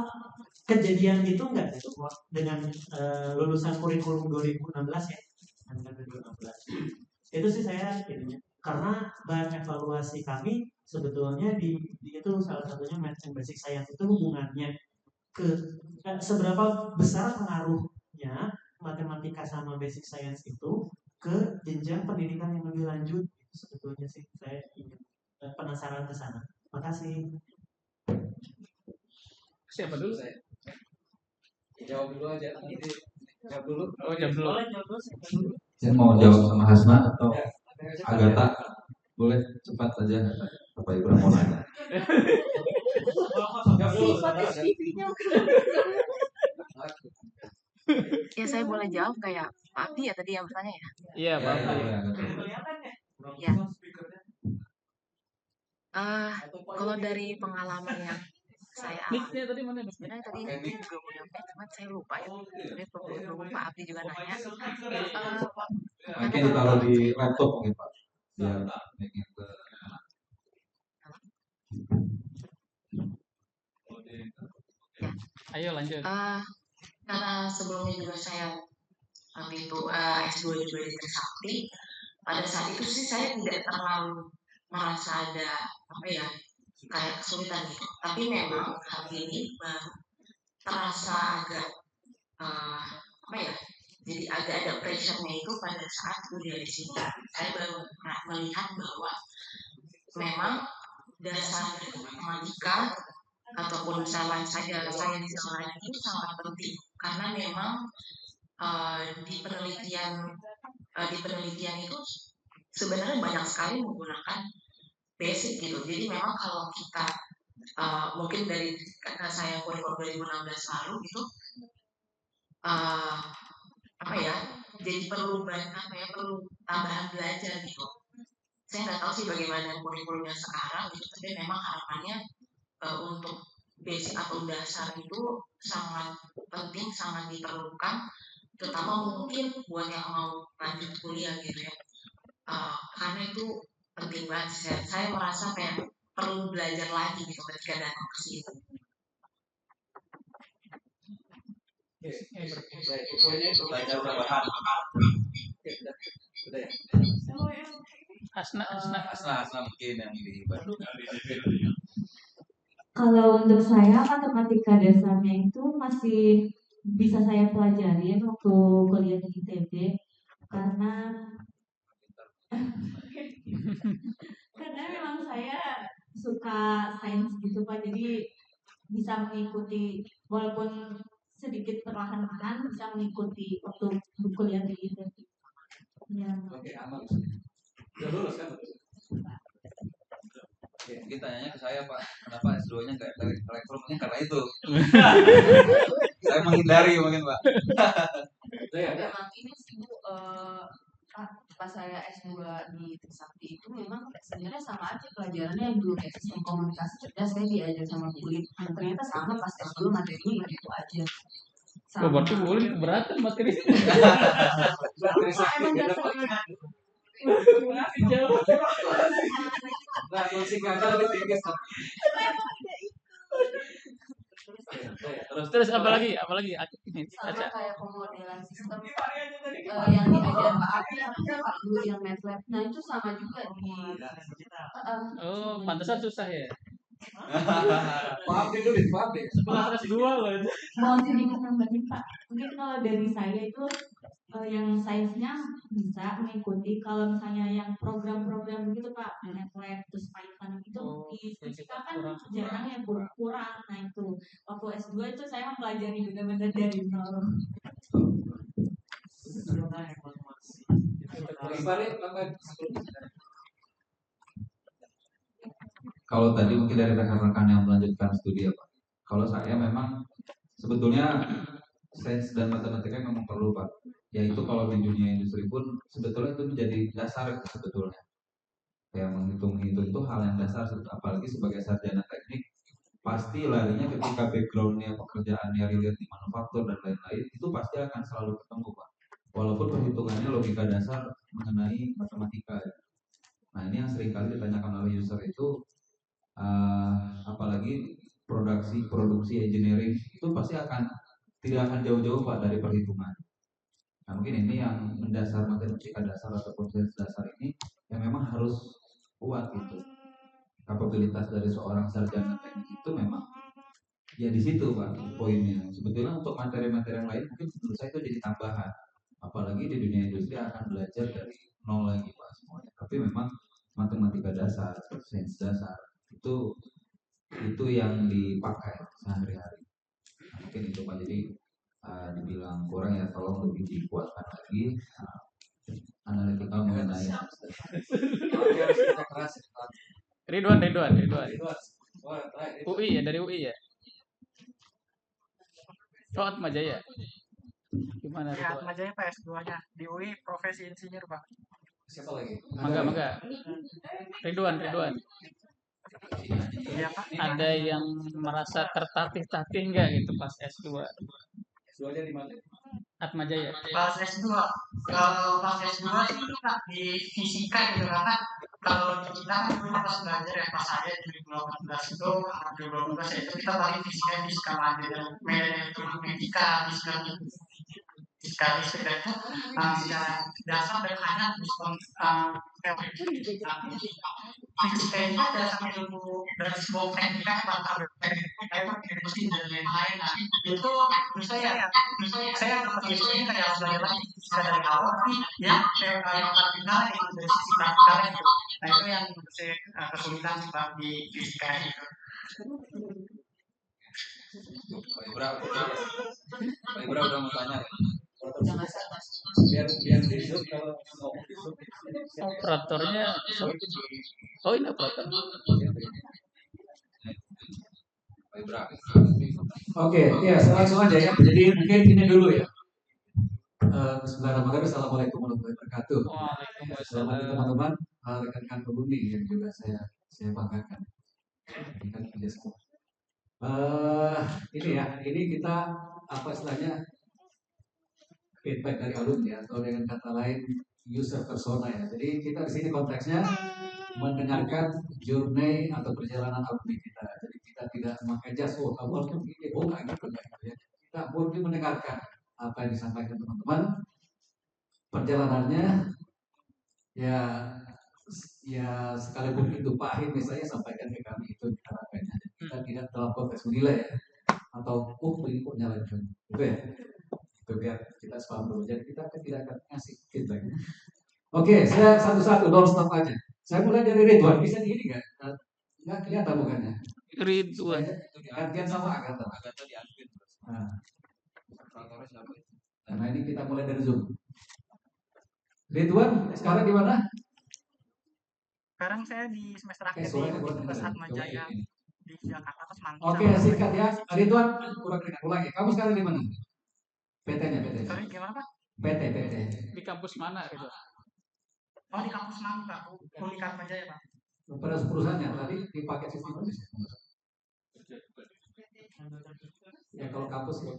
kejadian itu enggak gitu dengan lulusan kurikulum 2016 ya, 2016 itu sih saya ininya, karena bahan evaluasi kami sebetulnya di itu salah satunya Math and Basic Science itu hubungannya ke seberapa besar pengaruhnya matematika sama basic science itu ke jenjang pendidikan yang lebih lanjut. Itu sebetulnya sih saya ingin penasaran ke sana. Makasih. Siapa dulu saya? Jawab dulu aja. Jawab dulu. Oh, jawab dulu. Saya mau jawab sama Hasna atau Agatha? Boleh cepat saja. Bapak Ibu mau nanya. Ya saya boleh jawab kayak Pak Abdi ya tadi yang bertanya ya. Iya, Pak. Ya. Kalau dari pengalaman yang saya alami, tadi mana? sebenarnya tadi ini juga mau nyampe, cuman saya lupa ya. Jadi belum Pak Abdi juga nanya. Mungkin ditaruh di laptop mungkin Pak. Biar mic-nya ke Ayo lanjut. Karena sebelumnya juga saya waktu itu S2 juga di Trisakti, pada saat itu sih saya tidak terlalu merasa ada apa ya kayak kesulitan gitu. Tapi memang hal ini baru terasa agak apa ya, jadi agak ada pressure-nya itu pada saat kuliah di sini. Saya baru melihat bahwa memang dasar matematika ataupun sains lain itu sangat penting karena memang di penelitian itu sebenarnya banyak sekali menggunakan basic gitu. Jadi memang kalau kita mungkin dari kata saya kurikulum 2016 lalu gitu apa ya, jadi perlu tambahan belajar gitu. Saya nggak tahu sih bagaimana kurikulumnya sekarang gitu, tapi memang harapannya untuk basic atau dasar itu sangat penting, sangat diperlukan, terutama mungkin buat yang mau lanjut kuliah gitu ya, karena itu penting banget. Saya merasa kayak perlu belajar lagi gitu ketika datang ke situ. Hasna mungkin yang dibantu. Kalau untuk saya matematika dasarnya itu masih bisa saya pelajarin waktu kuliah di ITB karena memang saya suka sains gitu Pak, jadi bisa mengikuti walaupun sedikit perlahan-lahan bisa mengikuti waktu kuliah di ITB. Ya. Oke, aman. Udah lulus kan? Oke, kita saya Pak, kenapa S2-nya nggak elektro? Mungkin karena itu. Saya menghindari mungkin Pak. Memang ini sih Bu, pas saya S2 di Trisakti itu memang sebenarnya sama aja pelajarannya yang dulu kayak sistem komunikasi cerdas saya diajar sama Bu Lip. Ternyata sama pas S2 materinya itu aja. Oh, berarti boleh keberatan materi. Emang dasarnya Jauh. Nah, singkatnya lebih tinggi. Terus apa lagi? Ini sama Caca. kayak pemodelan sistem yang diajar Pak Abi sama Pak Guru yang MATLAB. Nah itu sama juga di Oh, pantesan susah ya. Paham dulu, paham deh. Sekolah S2 loh itu. Mau sedikit nambahin Pak, mungkin kalau dari saya itu yang sainsnya bisa mengikuti, kalau misalnya yang program-program gitu Pak, MATLAB terus Python itu di fisika kan jarang ya kurang. Nah itu waktu S2 itu saya mempelajari benar-benar dari nol. Kalau tadi mungkin dari rekan-rekan yang melanjutkan studi ya Pak. Kalau saya memang sebetulnya sains dan matematika memang perlu Pak. Yaitu kalau di dunia industri pun sebetulnya itu menjadi dasar sebetulnya. Kayak menghitung itu hal yang dasar, apalagi sebagai sarjana teknik pasti larinya ketika backgroundnya pekerjaannya relate di manufaktur dan lain-lain itu pasti akan selalu ketemu Pak. Walaupun perhitungannya logika dasar mengenai matematika. Nah ini yang seringkali ditanyakan oleh user itu apalagi produksi engineering itu pasti tidak akan jauh-jauh Pak dari perhitungan. Nah mungkin ini yang mendasar matematika dasar ataupun sains dasar ini yang memang harus kuat gitu. Kapabilitas dari seorang sarjana teknik itu memang ya di situ Pak poinnya. Sebetulnya untuk materi-materi yang lain mungkin menurut saya itu jadi tambahan. Apalagi di dunia industri akan belajar dari nol lagi Pak semuanya. Tapi memang matematika dasar, sains dasar itu yang dipakai sehari-hari. Nah, mungkin itu Pak, jadi dibilang kurang ya tolong lebih dikuatkan lagi analitika mengenai Ridwan. UI ya, dari UI ya. Oh, Atmajaya. Gimana Ya, Ridwan? Atmajaya Pak S2-nya di UI profesi insinyur Pak. siapa lagi? Mangga. Ridwan. Iya Pak. Ada yang merasa tertatih-tatih nggak gitu pas S2? S2-nya di mana? Atmajaya. Pas S2, kalau pas S2 sih Pak di fisika gitu karena kalau di kita kan dulu pas belajar ya pas saya 2018 itu 2018 itu kita pakai fisika mandiri medan elektromagnetika fisika listrik dan itu secara dasar dan hanya teori fisika itu dasar ilmu dari sebuah teknika atau teknik mesin dan lain-lain. Nah itu menurut saya dapat itu kayak belajar lagi fisika dari awal tapi ya kayak praktikal itu dari sisi praktikalnya gitu. Nah itu yang menurut saya kesulitan sebab di fisika itu. Pak Ibra udah mau tanya. Biar di Zoom kalau ngomong di Zoom. Operatornya. Oh ini operator. Pak Ibra. Oke, ya langsung aja ya. Jadi mungkin ini dulu ya. Bismillahirrahmanirrahim. Assalamualaikum warahmatullahi wabarakatuh. Selamat teman-teman, rekan-rekan pembumi yang juga saya banggakan. Ini kan kerja semua. Ini kita apa istilahnya feedback dari alumni atau dengan kata lain user persona ya. Jadi kita di sini konteksnya mendengarkan journey atau perjalanan alumni kita. Jadi kita tidak memakai jas, kamu harus begini, nggak gitu ya. Kita murni mendengarkan apa yang disampaikan teman-teman. Perjalanannya ya sekalipun itu pahit misalnya sampaikan ke kami itu harapannya. Kita tidak dalam konteks menilai ya atau ini kok nyalakan gitu ya. Itu biar kita paham dulu. Jadi kita tidak akan ngasih feedback. Oke, saya satu-satu non-stop aja. Saya mulai dari Ridwan. Bisa gini nggak? Nggak kelihatan bukannya? Ridwan. Gantian sama Agatha. di admin. Nah ini kita mulai dari Zoom. Ridwan, sekarang gimana? Sekarang saya di semester akhir di suaranya kurang Universitas kedengaran. Atma Jaya di Jakarta, terus mantap. Oke, singkat ya. Ridwan, kurang kedengaran ulangi. Kamu sekarang di mana? PT-nya. Sorry, gimana Pak? PT. Di kampus mana itu? Oh, di kampus Mami Pak, Unik Atma Jaya Pak. Pada perusahaannya tadi dipakai sistem apa sih? Ya kalau kampus ya,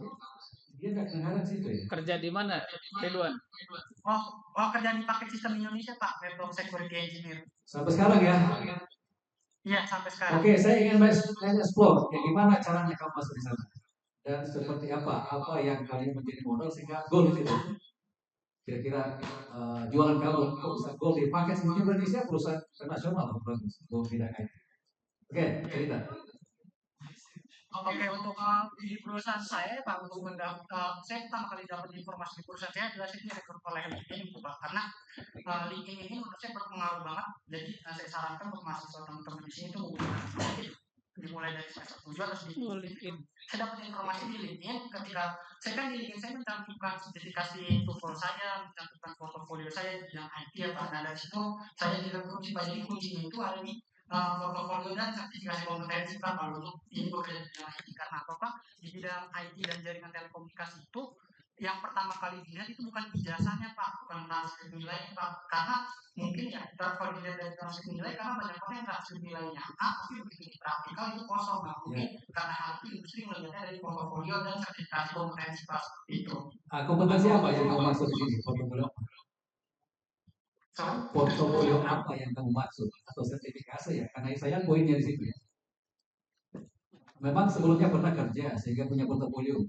dia nggak kedengaran sih itu ya. Kerja di mana, Ridwan? Oh, kerja di paket sistem Indonesia Pak, Network Security Engineer. Sampai sekarang ya? Iya, sampai sekarang. Oke, saya ingin explore ya gimana caranya kamu masuk di sana dan seperti apa yang kalian menjadi modal sehingga goal itu kira-kira jualan kamu kok bisa goal di paket sistem Indonesia perusahaan internasional goal tidak kayak. Oke, cerita. Oke, untuk di perusahaan saya Pak, untuk saya pertama kali dapat informasi di perusahaan saya adalah saya direkrut oleh LinkedIn Pak, karena LinkedIn ini menurut saya berpengaruh banget. Jadi saya sarankan untuk mahasiswa teman-teman di sini tuh dimulai dari semester 7 atau sedikit. LinkedIn. Saya dapat informasi di LinkedIn ketika saya kan di LinkedIn saya mencantumkan sertifikasi TOEFL saya, mencantumkan portofolio saya di bidang IT ya Pak. Nah dari situ saya direkrut jadi kuncinya itu ada di portofolio dan sertifikasi kompetensi Pak kalau untuk ini bekerja di bidang IT. Karena apa Pak? Di bidang IT dan jaringan telekomunikasi itu yang pertama kali dilihat itu bukan ijazahnya Pak, bukan transkrip nilai Pak. Karena mungkin ya kalau dilihat dari transkrip nilai karena banyak orang yang transkrip nilainya A tapi begitu di praktikal itu kosong Pak. Mungkin karena hal itu industri melihatnya dari portofolio dan sertifikasi kompetensi Pak itu. Kompetensi apa yang kamu maksud di sini? Portofolio apa yang kamu maksud atau sertifikasi ya? Karena saya poinnya di situ ya. Memang sebelumnya pernah kerja sehingga punya portofolio.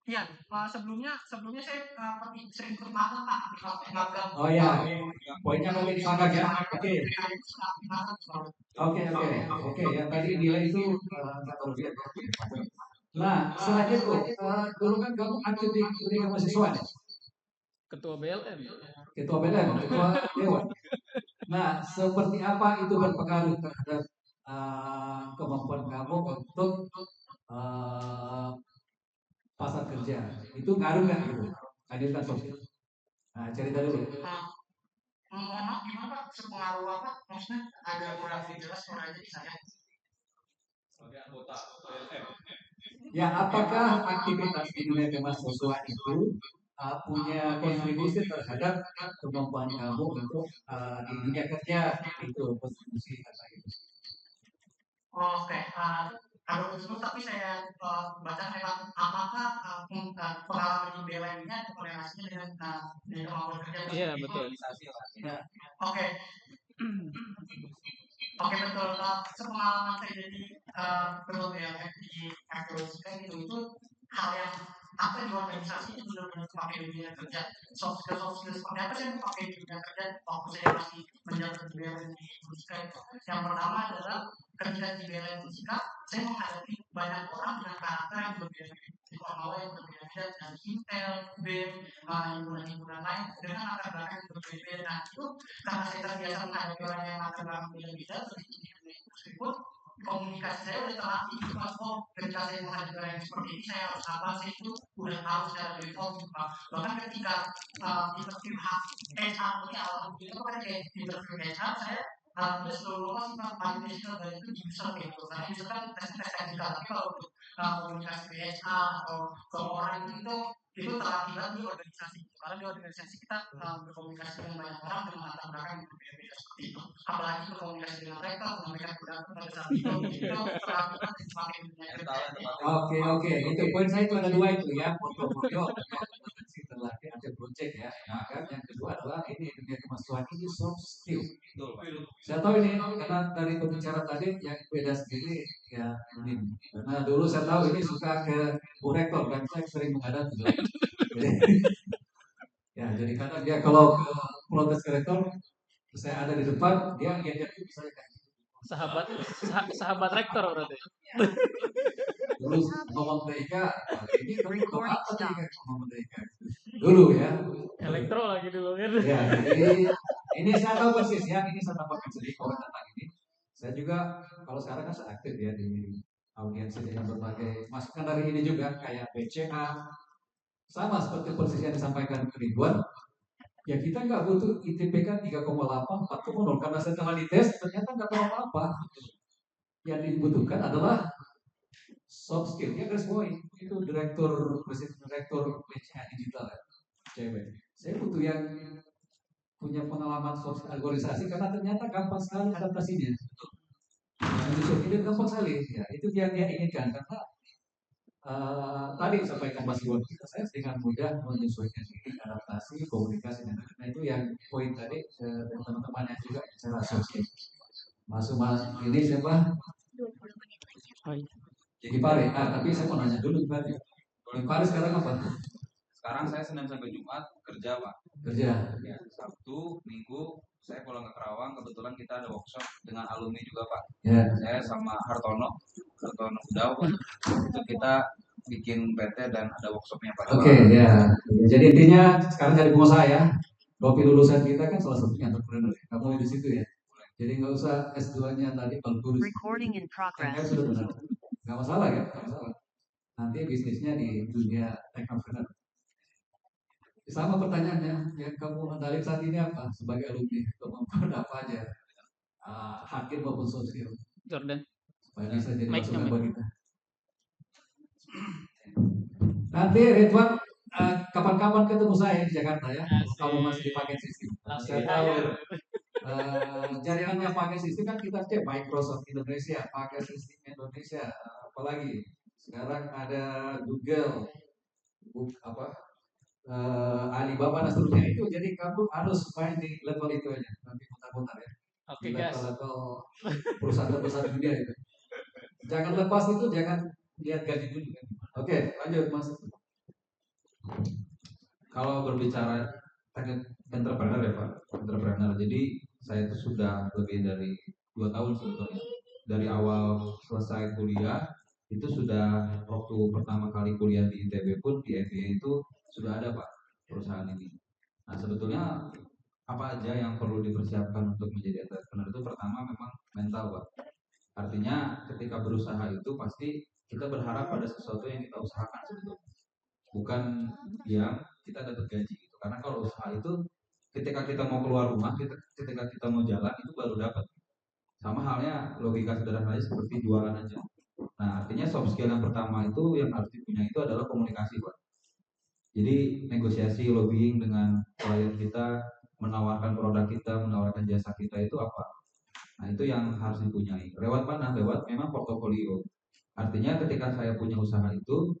Iya, sebelumnya saya sering ikut magang Pak. Oh ya, poinnya mungkin dimagang ya. Oke. Yang tadi nilai itu nggak terlalu lihat. Nah, selain itu, dulu kan kamu aktif di Unit Mahasiswa ya? Ketua BLM. Ketua Dewan. Nah, seperti apa itu berpengaruh terhadap kemampuan kamu untuk pasar kerja? Itu ngaruh nggak gitu? Hadirkan sosial. Nah, cerita dulu. Mohon maaf, gimana Pak? Sepengaruh apa? Maksudnya agak kurang jelas suara jadi saya. Sebagai anggota BLM. Ya, apakah aktivitas di dunia kemahasiswaan itu punya kontribusi terhadap kemampuan kamu untuk di dunia kerja itu kontribusi apa itu? Oke, kalau begitu tapi saya baca memang apakah pengalaman di BLM ini ada korelasinya dengan kemampuan kerja? Iya betul. Oke, betul. Sepengalaman saya jadi ketua BLM di Akademika itu hal yang apa di organisasi itu benar-benar pakai di dunia kerja. Soft skills seperti apa sih yang pakai di dunia kerja? Waktu saya masih menjabat di BLM di Akademika itu. Yang pertama adalah ketika di BLM Akademika, saya menghadapi banyak orang dengan karakter yang berbeda. Di formal yang berbeda dan Intel, BEM, himpunan lain dengan latar belakang yang berbeda. Nah itu karena saya terbiasa menghadapi orang yang latar belakang berbeda, meskipun komunikasi saya udah terlatih itu Mas. Ketika saya menghadapi orang yang seperti ini saya harus apa sih itu udah tahu secara default Pak. Bahkan ketika interview HR ini alhamdulillah kan kayak interview HR saya alhamdulillah selalu lolos Pak. Paling besar dari itu user gitu. Karena user kan tes teknikal, tapi kalau untuk komunikasi ke HR atau ke orang itu terlatih banget di organisasi. Karena di organisasi kita berkomunikasi dengan banyak orang dengan latar belakang yang berbeda seperti itu. Apalagi berkomunikasi dengan rektor, menyampaikan pendapat pada saat itu terlatih banget semakin banyak. Oke. Itu poin saya itu ada dua itu ya, portofolio kompetensi terlatih ada project ya. Nah kan yang kedua adalah ini dunia kemahasiswaan ini soft skill. Saya tahu ini karena dari pembicara tadi yang beda sendiri ya ini. Karena dulu saya tahu ini suka ke Bu Rektor dan saya sering menghadap gitu. Ya jadi karena dia kalau ke protes ke rektor saya ada di depan dia ngejek saya kayak sahabat rektor berarti. Dulu ngomong TK, ini ngomong apa TK ngomong TK dulu ya. Elektro lagi dulu kan. Ya, jadi ini saya tahu persis ya, ini saya tambahkan sedikit tentang ini. Saya juga kalau sekarang kan saya aktif ya di audiensi dengan berbagai masukan dari ini juga kayak BCA sama seperti posisi yang disampaikan Ridwan. Ya kita nggak butuh ITPK 3,8, 4,0 karena setelah dites ternyata nggak tahu apa-apa. Yang dibutuhkan adalah soft skill. Ya guys, boy, itu presiden direktur pelecehan digital ya, cewek. Saya butuh yang punya pengalaman sosial organisasi karena ternyata gampang sekali adaptasinya. Yang ini gampang sekali. Ya, itu yang dia inginkan karena tadi sampaikan Mas Iwan, saya dengan mudah menyesuaikan diri, adaptasi, komunikasi dan lain-lain. Nah itu yang poin tadi dan teman-teman yang juga secara sosial. Mas ini siapa? Jadi Pare. Tapi saya mau nanya dulu Pare. Pare sekarang apa? Sekarang saya Senin sampai Jumat kerja Pak. Kerja. Ya, Sabtu, Minggu saya pulang ke Kerawang. Kebetulan kita ada workshop dengan alumni juga Pak. Ya. Saya sama Hartono Udau Pak. Itu kita bikin PT dan ada workshopnya Pak. Oke, ya. Jadi intinya sekarang jadi pengusaha ya. Kopi lulusan kita kan salah satunya entrepreneur. Kamu di situ ya. Jadi nggak usah S2-nya tadi kalau lulus. Recording in progress. Sudah benar. Nggak masalah ya, nggak masalah. Nanti bisnisnya di dunia entrepreneur. Sama pertanyaannya, yang kamu andalin saat ini apa sebagai alumni? Kemampuan apa aja? Hakim maupun sosial. Jordan. Supaya bisa jadi masukan buat kita. Nanti Ridwan kapan-kapan ketemu saya di Jakarta ya. Kalau masih dipakai sistem. Saya tahu jaringannya pakai sistem kan kita cek Microsoft Indonesia, pakai sistem Indonesia, apalagi sekarang ada Google, Alibaba dan seterusnya itu. Jadi kamu harus main di level itu aja. Nanti putar-putar ya. Oke guys. Level perusahaan terbesar dunia itu. Jangan lepas itu, jangan lihat gaji dulu kan. Oke, lanjut Mas. Kalau berbicara entrepreneur ya Pak, entrepreneur. Jadi saya itu sudah lebih dari 2 tahun sebetulnya. Dari awal selesai kuliah itu sudah waktu pertama kali kuliah di ITB pun di MBA itu sudah ada Pak perusahaan ini. Nah sebetulnya apa aja yang perlu dipersiapkan untuk menjadi entrepreneur itu pertama memang mental Pak. Artinya ketika berusaha itu pasti kita berharap pada sesuatu yang kita usahakan sebetulnya. Bukan yang kita dapat gaji gitu. Karena kalau usaha itu ketika kita mau keluar rumah, ketika kita mau jalan itu baru dapat. Sama halnya logika sederhananya seperti jualan aja. Nah artinya soft skill yang pertama itu yang harus dipunya itu adalah komunikasi Pak. Jadi negosiasi, lobbying dengan klien kita, menawarkan produk kita, menawarkan jasa kita itu apa? Nah itu yang harus dipunyai. Lewat mana? Lewat memang portofolio. Artinya ketika saya punya usaha itu,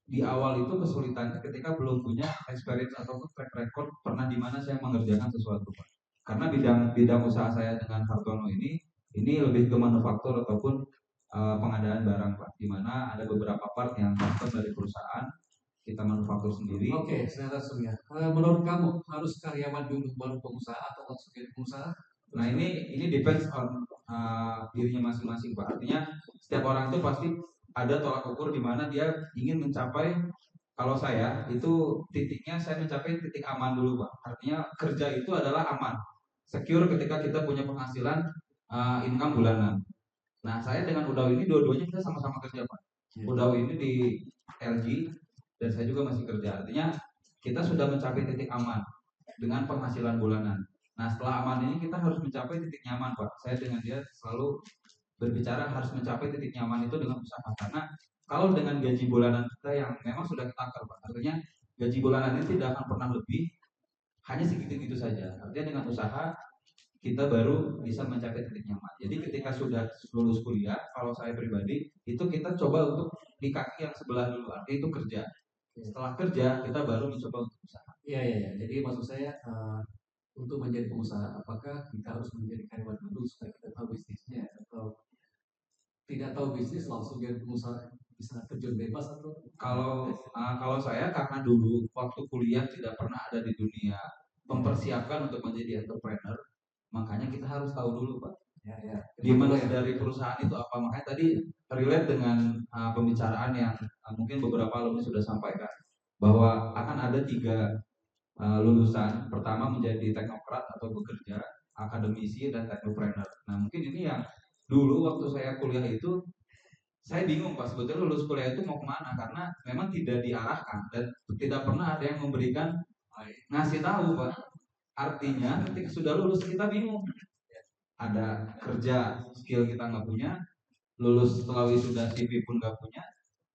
di awal itu kesulitannya ketika belum punya experience atau track record pernah di mana saya mengerjakan sesuatu Pak. Karena bidang usaha saya dengan Hartono ini lebih ke manufaktur ataupun pengadaan barang Pak. Di mana ada beberapa part yang custom dari perusahaan kita manufaktur sendiri. Oke, saya langsung ya. Menurut kamu harus karyawan dulu baru pengusaha atau langsung jadi pengusaha? Nah ini depends on dirinya masing-masing Pak. Artinya setiap orang itu pasti ada tolak ukur di mana dia ingin mencapai. Kalau saya itu titiknya saya mencapai titik aman dulu Pak. Artinya kerja itu adalah aman, secure ketika kita punya penghasilan income bulanan. Nah saya dengan Udau ini dua-duanya kita sama-sama kerja Pak. Udau ini di LG dan saya juga masih kerja. Artinya kita sudah mencapai titik aman dengan penghasilan bulanan. Nah setelah aman ini kita harus mencapai titik nyaman Pak. Saya dengan dia selalu berbicara harus mencapai titik nyaman itu dengan usaha. Karena kalau dengan gaji bulanan kita yang memang sudah ketakar Pak, artinya gaji bulanan ini tidak akan pernah lebih, hanya segitu-gitu saja. Artinya dengan usaha kita baru bisa mencapai titik nyaman. Jadi ketika sudah lulus kuliah, kalau saya pribadi itu kita coba untuk di kaki yang sebelah dulu, artinya itu kerja. Setelah kerja kita baru mencoba untuk usaha. Iya. Jadi maksud saya untuk menjadi pengusaha, apakah kita harus menjadi karyawan dulu supaya kita tahu bisnisnya, atau tidak tahu bisnis langsung jadi pengusaha bisa terjun bebas? Atau kalau saya karena dulu waktu kuliah tidak pernah ada di dunia mempersiapkan untuk menjadi entrepreneur, makanya kita harus tahu dulu Pak. Ya. Gimana dari perusahaan itu apa? Makanya tadi relate dengan pembicaraan yang mungkin beberapa alumni sudah sampaikan bahwa akan ada 3 lulusan. Pertama menjadi teknokrat atau bekerja, akademisi dan teknopreneur. Nah mungkin ini yang dulu waktu saya kuliah itu saya bingung Pak sebetulnya lulus kuliah itu mau kemana, karena memang tidak diarahkan dan tidak pernah ada yang memberikan ngasih tahu Pak. Artinya ketika sudah lulus kita bingung. Ada kerja skill kita nggak punya, lulus setelah wisuda CV pun nggak punya.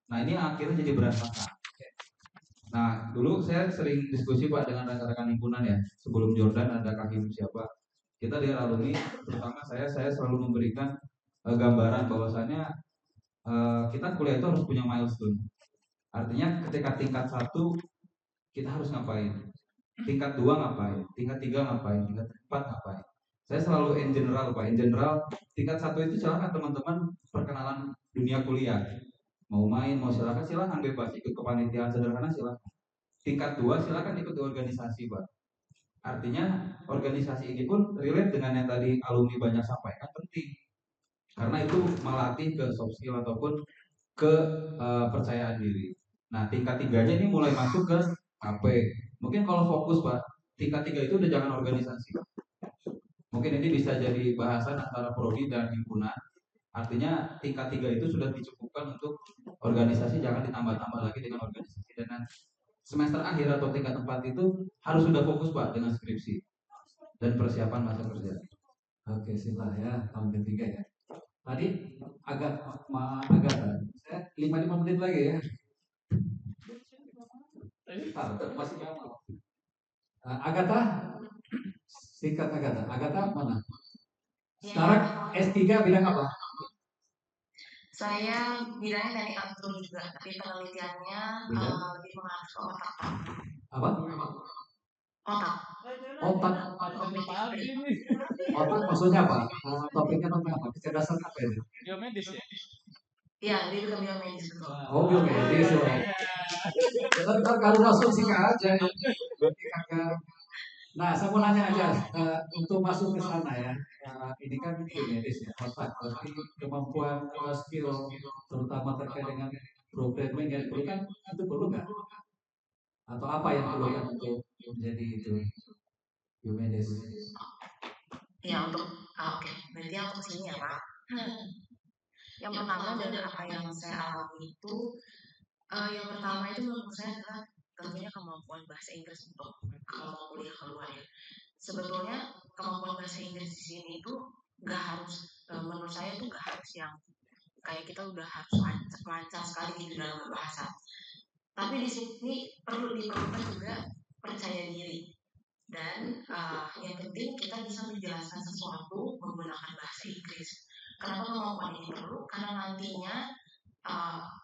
Nah ini akhirnya jadi berantakan. Nah dulu saya sering diskusi Pak dengan rekan-rekan himpunan ya. Sebelum Jordan ada Kahim siapa. Kita dari alumni, terutama saya selalu memberikan gambaran bahwasannya kita kuliah itu harus punya milestone. Artinya ketika tingkat 1 kita harus ngapain, tingkat 2 ngapain, tingkat 3 ngapain, tingkat 4 ngapain. Saya selalu in general Pak, in general tingkat 1 itu silakan teman-teman perkenalan dunia kuliah. Mau main, mau silakan bebas, ikut kepanitiaan sederhana silakan. Tingkat 2 silakan ikut organisasi Pak. Artinya organisasi ini pun relate dengan yang tadi alumni banyak sampaikan, penting. Karena itu melatih ke soft skill ataupun ke percayaan diri. Nah tingkat 3-nya ini mulai masuk ke AP. Mungkin kalau fokus Pak, tingkat 3 itu udah jangan organisasi. Mungkin ini bisa jadi bahasan antara prodi dan himpunan. Artinya tingkat 3 itu sudah dicukupkan untuk organisasi, jangan ditambah-tambah lagi dengan organisasi. Dan semester akhir atau tingkat 4 itu harus sudah fokus Pak dengan skripsi dan persiapan masa kerja. Oke, silah ya, tahun ketiga ya. Tadi agak saya 5 menit lagi ya. Masih lama. Agatha, singkat Agatha. Agatha mana? Sekarang S3 bidang apa? Saya bidangnya teknik elektro juga, tapi penelitiannya lebih mengarah ke otak. Apa? Otak. Otak maksudnya apa? Topiknya tentang apa? Kecerdasan apa itu? Biomedis ya? Iya, dia juga biomedis betul. Oh, biomedis. Ntar kalau masuk sih aja. Nah, saya mau nanya aja untuk masuk ke sana ya. Ini kan biomedis ya, otak. Berarti kemampuan skill terutama terkait dengan programming yang perlu kan itu perlu nggak? Atau apa yang perlu kan untuk menjadi itu biomedis? Ya untuk oke, berarti aku kesini ya Pak. Yang pertama dari apa yang saya alami itu, yang pertama itu menurut saya adalah tentunya kemampuan bahasa Inggris untuk kalau mau kuliah keluar ya. Sebetulnya kemampuan bahasa Inggris di sini itu nggak harus, menurut saya itu nggak harus yang kayak kita udah harus lancar sekali gitu dalam berbahasa. Tapi di sini diperlukan juga percaya diri. Dan yang penting kita bisa menjelaskan sesuatu menggunakan bahasa Inggris. Kenapa kemampuan ini perlu? Karena nantinya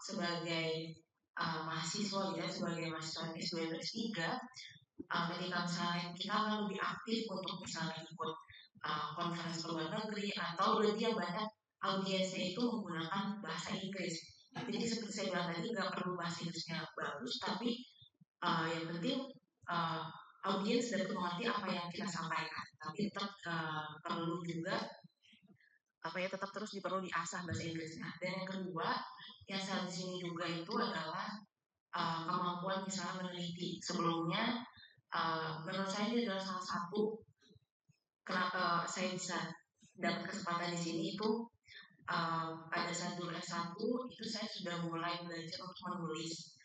sebagai mahasiswa ya, sebagai mahasiswa S2 dan S3, ketika misalnya kita akan lebih aktif untuk misalnya ikut konferensi luar negeri atau lebih banyak audiensnya itu menggunakan bahasa Inggris. Jadi seperti saya bilang tadi nggak perlu bahasa Inggrisnya bagus, tapi yang penting audiens dapat mengerti apa yang kita sampaikan. Tapi tetap perlu juga tetap terus perlu diasah bahasa Inggrisnya. Dan yang kedua yang saya di sini juga itu adalah kemampuan misalnya meneliti. Sebelumnya menurut saya ini adalah salah satu kenapa saya bisa dapat kesempatan di sini itu pada saat dulu S1 itu saya sudah mulai belajar untuk menulis.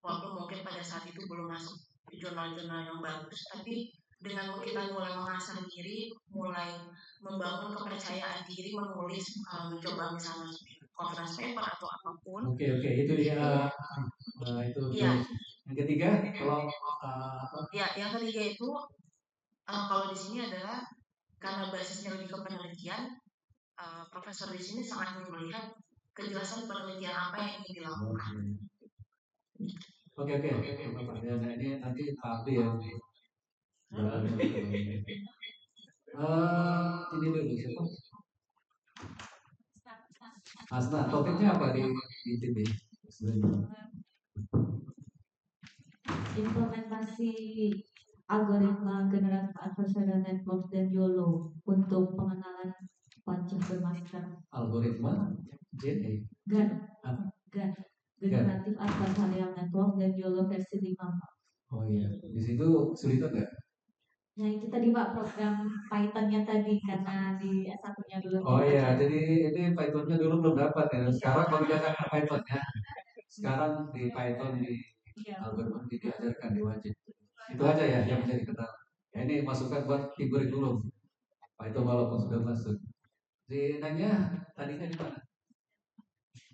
Walaupun mungkin pada saat itu belum masuk jurnal-jurnal yang bagus, tapi dengan kita mulai mengasah diri, mulai membangun kepercayaan diri, menulis, mencoba misalnya conference paper atau apapun. Oke, itu ya. Itu. Ya. Yang ketiga, kalau ya, yang ketiga itu kalau di sini adalah karena basisnya lebih ke penelitian, profesor di sini sangat melihat kejelasan penelitian apa yang ingin dilakukan. Oke. Nah, ini nanti Pak Abdi ya. Ini dulu siapa? Asna, topiknya apa di TV? Implementasi algoritma generasi adversarial network dan YOLO untuk pengenalan wajah bermasker. Algoritma GAN. Generatif adversarial network dan YOLO versi 5. Oh iya, di situ sulitan nggak? Nah itu tadi Pak program Python-nya tadi karena di S1-nya dulu. Oh iya, jadi ini Python-nya dulu belum dapat ya. Sekarang kalau diajarkan Python-nya, sekarang di Python di algoritma diajarkan di wajib. Itu aja ya yang menjadi kendala. Ya, ini masukan buat tim kurikulum. Pak itu walaupun sudah masuk. Di nanya tadinya di mana?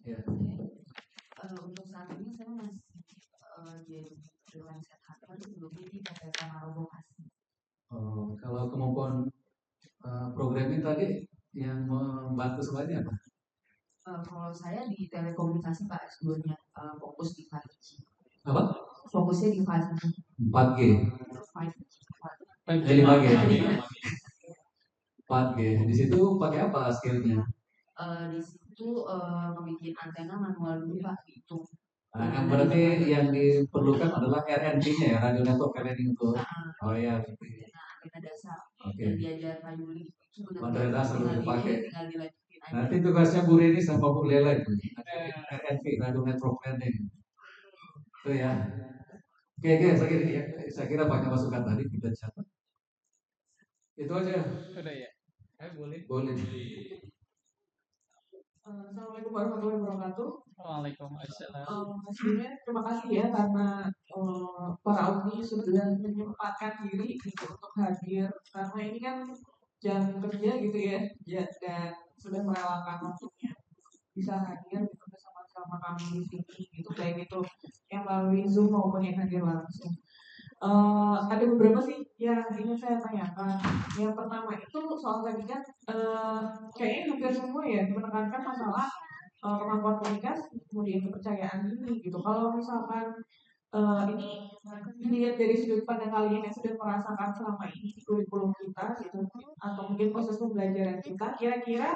Ya. Untuk saat ini saya masih jadi freelancer hacker sebelumnya di PT Pamarobo Bekasi. Kalau kemampuan programming tadi yang membantu selainnya apa? Kalau saya di telekomunikasi Pak S2-nya fokus di 5G. Apa? Fokusnya di 5G. 4G. 5G. 5G. 4G. Di situ pakai apa skillnya? Di situ membuat antena manual dulu Pak itu. Yang berarti yang diperlukan adalah RNP-nya ya, radio network planning itu. Oh ya, gitu. Antena dasar. Oke. Yang diajar Pak Yuli itu Materi dasar udah dipakai. tinggal dilanjutin aja. Nanti tugasnya Bu Rini sama Bu Lela itu. RNP, radio network planning. Itu ya. Oke, saya kira banyak masukan tadi kita catat. Itu aja. Udah ya. Boleh. Boleh. Assalamualaikum warahmatullahi wabarakatuh. Waalaikumsalam. Sebelumnya terima kasih ya karena para alumni sudah menyempatkan diri gitu untuk hadir karena ini kan jam kerja gitu ya, dan sudah merelakan waktunya bisa hadir gitu bersama-sama kami di sini gitu, baik itu yang melalui Zoom maupun yang hadir langsung. Ada beberapa sih yang ingin saya tanyakan. Yang pertama itu soal tadi kan kayaknya hampir semua ya menekankan masalah kemampuan komunikasi, kemudian kepercayaan diri gitu. Kalau misalkan ini dilihat dari sudut pandang kalian yang sudah merasakan selama ini di kurikulum kita gitu, atau mungkin proses pembelajaran kita, kira-kira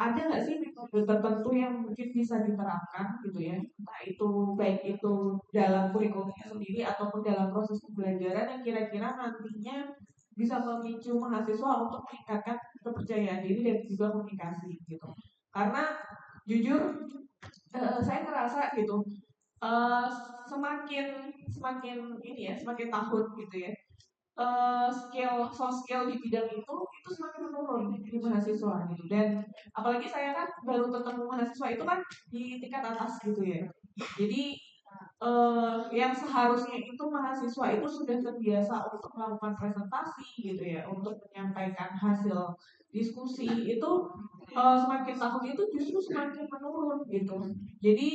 ada nggak sih metode tertentu yang mungkin bisa diterapkan gitu ya, entah itu baik itu dalam kurikulumnya sendiri ataupun dalam proses pembelajaran yang kira-kira nantinya bisa memicu mahasiswa untuk meningkatkan kepercayaan diri dan juga komunikasi gitu. Karena jujur saya ngerasa gitu semakin tahun gitu ya, soft skill di bidang itu semakin menurun di mahasiswa gitu. Dan apalagi saya kan baru ketemu mahasiswa itu kan di tingkat atas gitu ya, jadi yang seharusnya itu mahasiswa itu sudah terbiasa untuk melakukan presentasi gitu ya, untuk menyampaikan hasil diskusi itu semakin tahun itu justru semakin menurun gitu. Jadi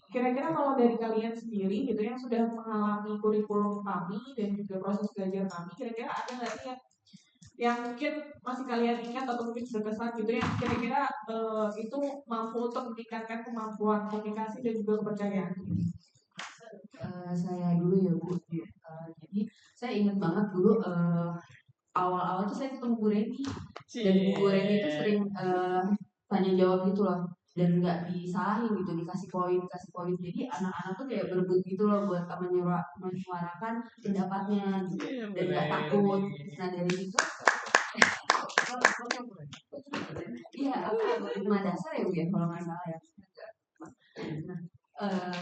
kira-kira kalau dari kalian sendiri gitu yang sudah mengalami kurikulum kami dan juga proses belajar kami, kira-kira ada nggak sih yang mungkin masih kalian ingat atau mungkin berkesan gitu yang kira-kira itu mampu untuk meningkatkan kemampuan komunikasi dan juga kepercayaan? Saya dulu ya Bu. Jadi saya ingat banget dulu awal-awal tuh saya ketemu Bu Reni, dan Bu Reni itu sering tanya jawab gitu loh, dan nggak disalahin gitu, dikasih poin. Jadi anak-anak tuh kayak berebut gitu loh buat menyuarakan pendapatnya gitu, dan nggak takut. Nah dari situ iya algoritma dasar ya Bu ya kalau nggak salah ya. Nah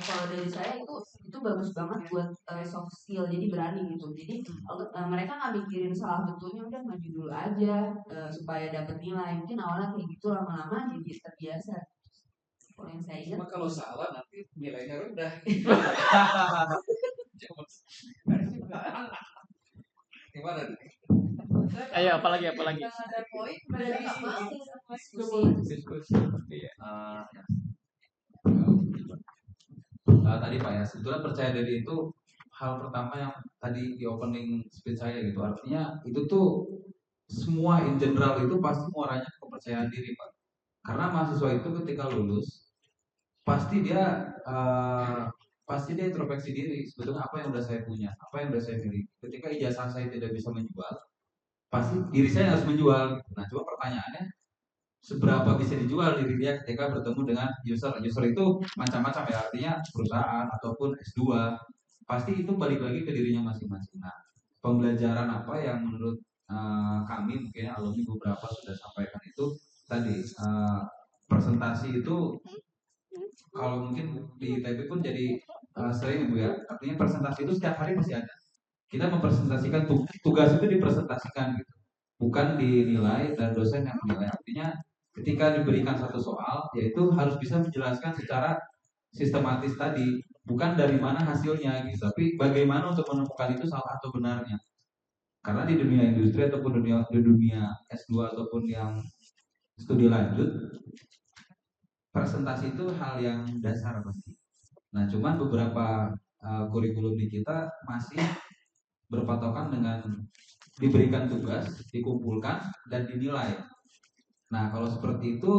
kalau dari saya itu bagus banget buat soft skill, jadi berani gitu. Jadi mereka nggak mikirin salah betulnya, udah maju dulu aja supaya dapat nilai. Mungkin awalnya kayak gitu, lama-lama jadi terbiasa. Kalau yang saya ingat, kalau salah nanti nilainya rendah. Gimana nih? Ayo apalagi ada poin dari diskusi. Iya. Tadi Pak ya, sebetulnya percaya diri itu hal pertama yang tadi di opening speech saya gitu. Artinya itu tuh semua in general itu pasti muaranya kepercayaan diri Pak. Karena mahasiswa itu ketika lulus pasti dia introspeksi diri, sebetulnya apa yang udah saya punya, apa yang udah saya miliki. Ketika ijazah saya tidak bisa menjual, pasti diri saya harus menjual. Nah, coba pertanyaannya, seberapa bisa dijual diri dia ketika bertemu dengan user itu macam-macam ya, artinya perusahaan ataupun S2, pasti itu balik lagi ke dirinya masing-masing. Nah, pembelajaran apa yang menurut kami mungkin alumni beberapa sudah sampaikan itu tadi, presentasi itu kalau mungkin di ITB pun jadi sering Bu ya, artinya presentasi itu setiap hari pasti ada. Kita mempresentasikan tugas itu dipresentasikan gitu, bukan dinilai dan dosen yang menilai. Artinya ketika diberikan satu soal, yaitu harus bisa menjelaskan secara sistematis tadi. bukan dari mana hasilnya gitu, tapi bagaimana untuk menemukan itu salah atau benarnya. Karena di dunia industri ataupun di dunia S2 ataupun yang studi lanjut, presentasi itu hal yang dasar pasti. Nah, cuman beberapa kurikulum di kita masih berpatokan dengan diberikan tugas, dikumpulkan, dan dinilai. Nah, kalau seperti itu,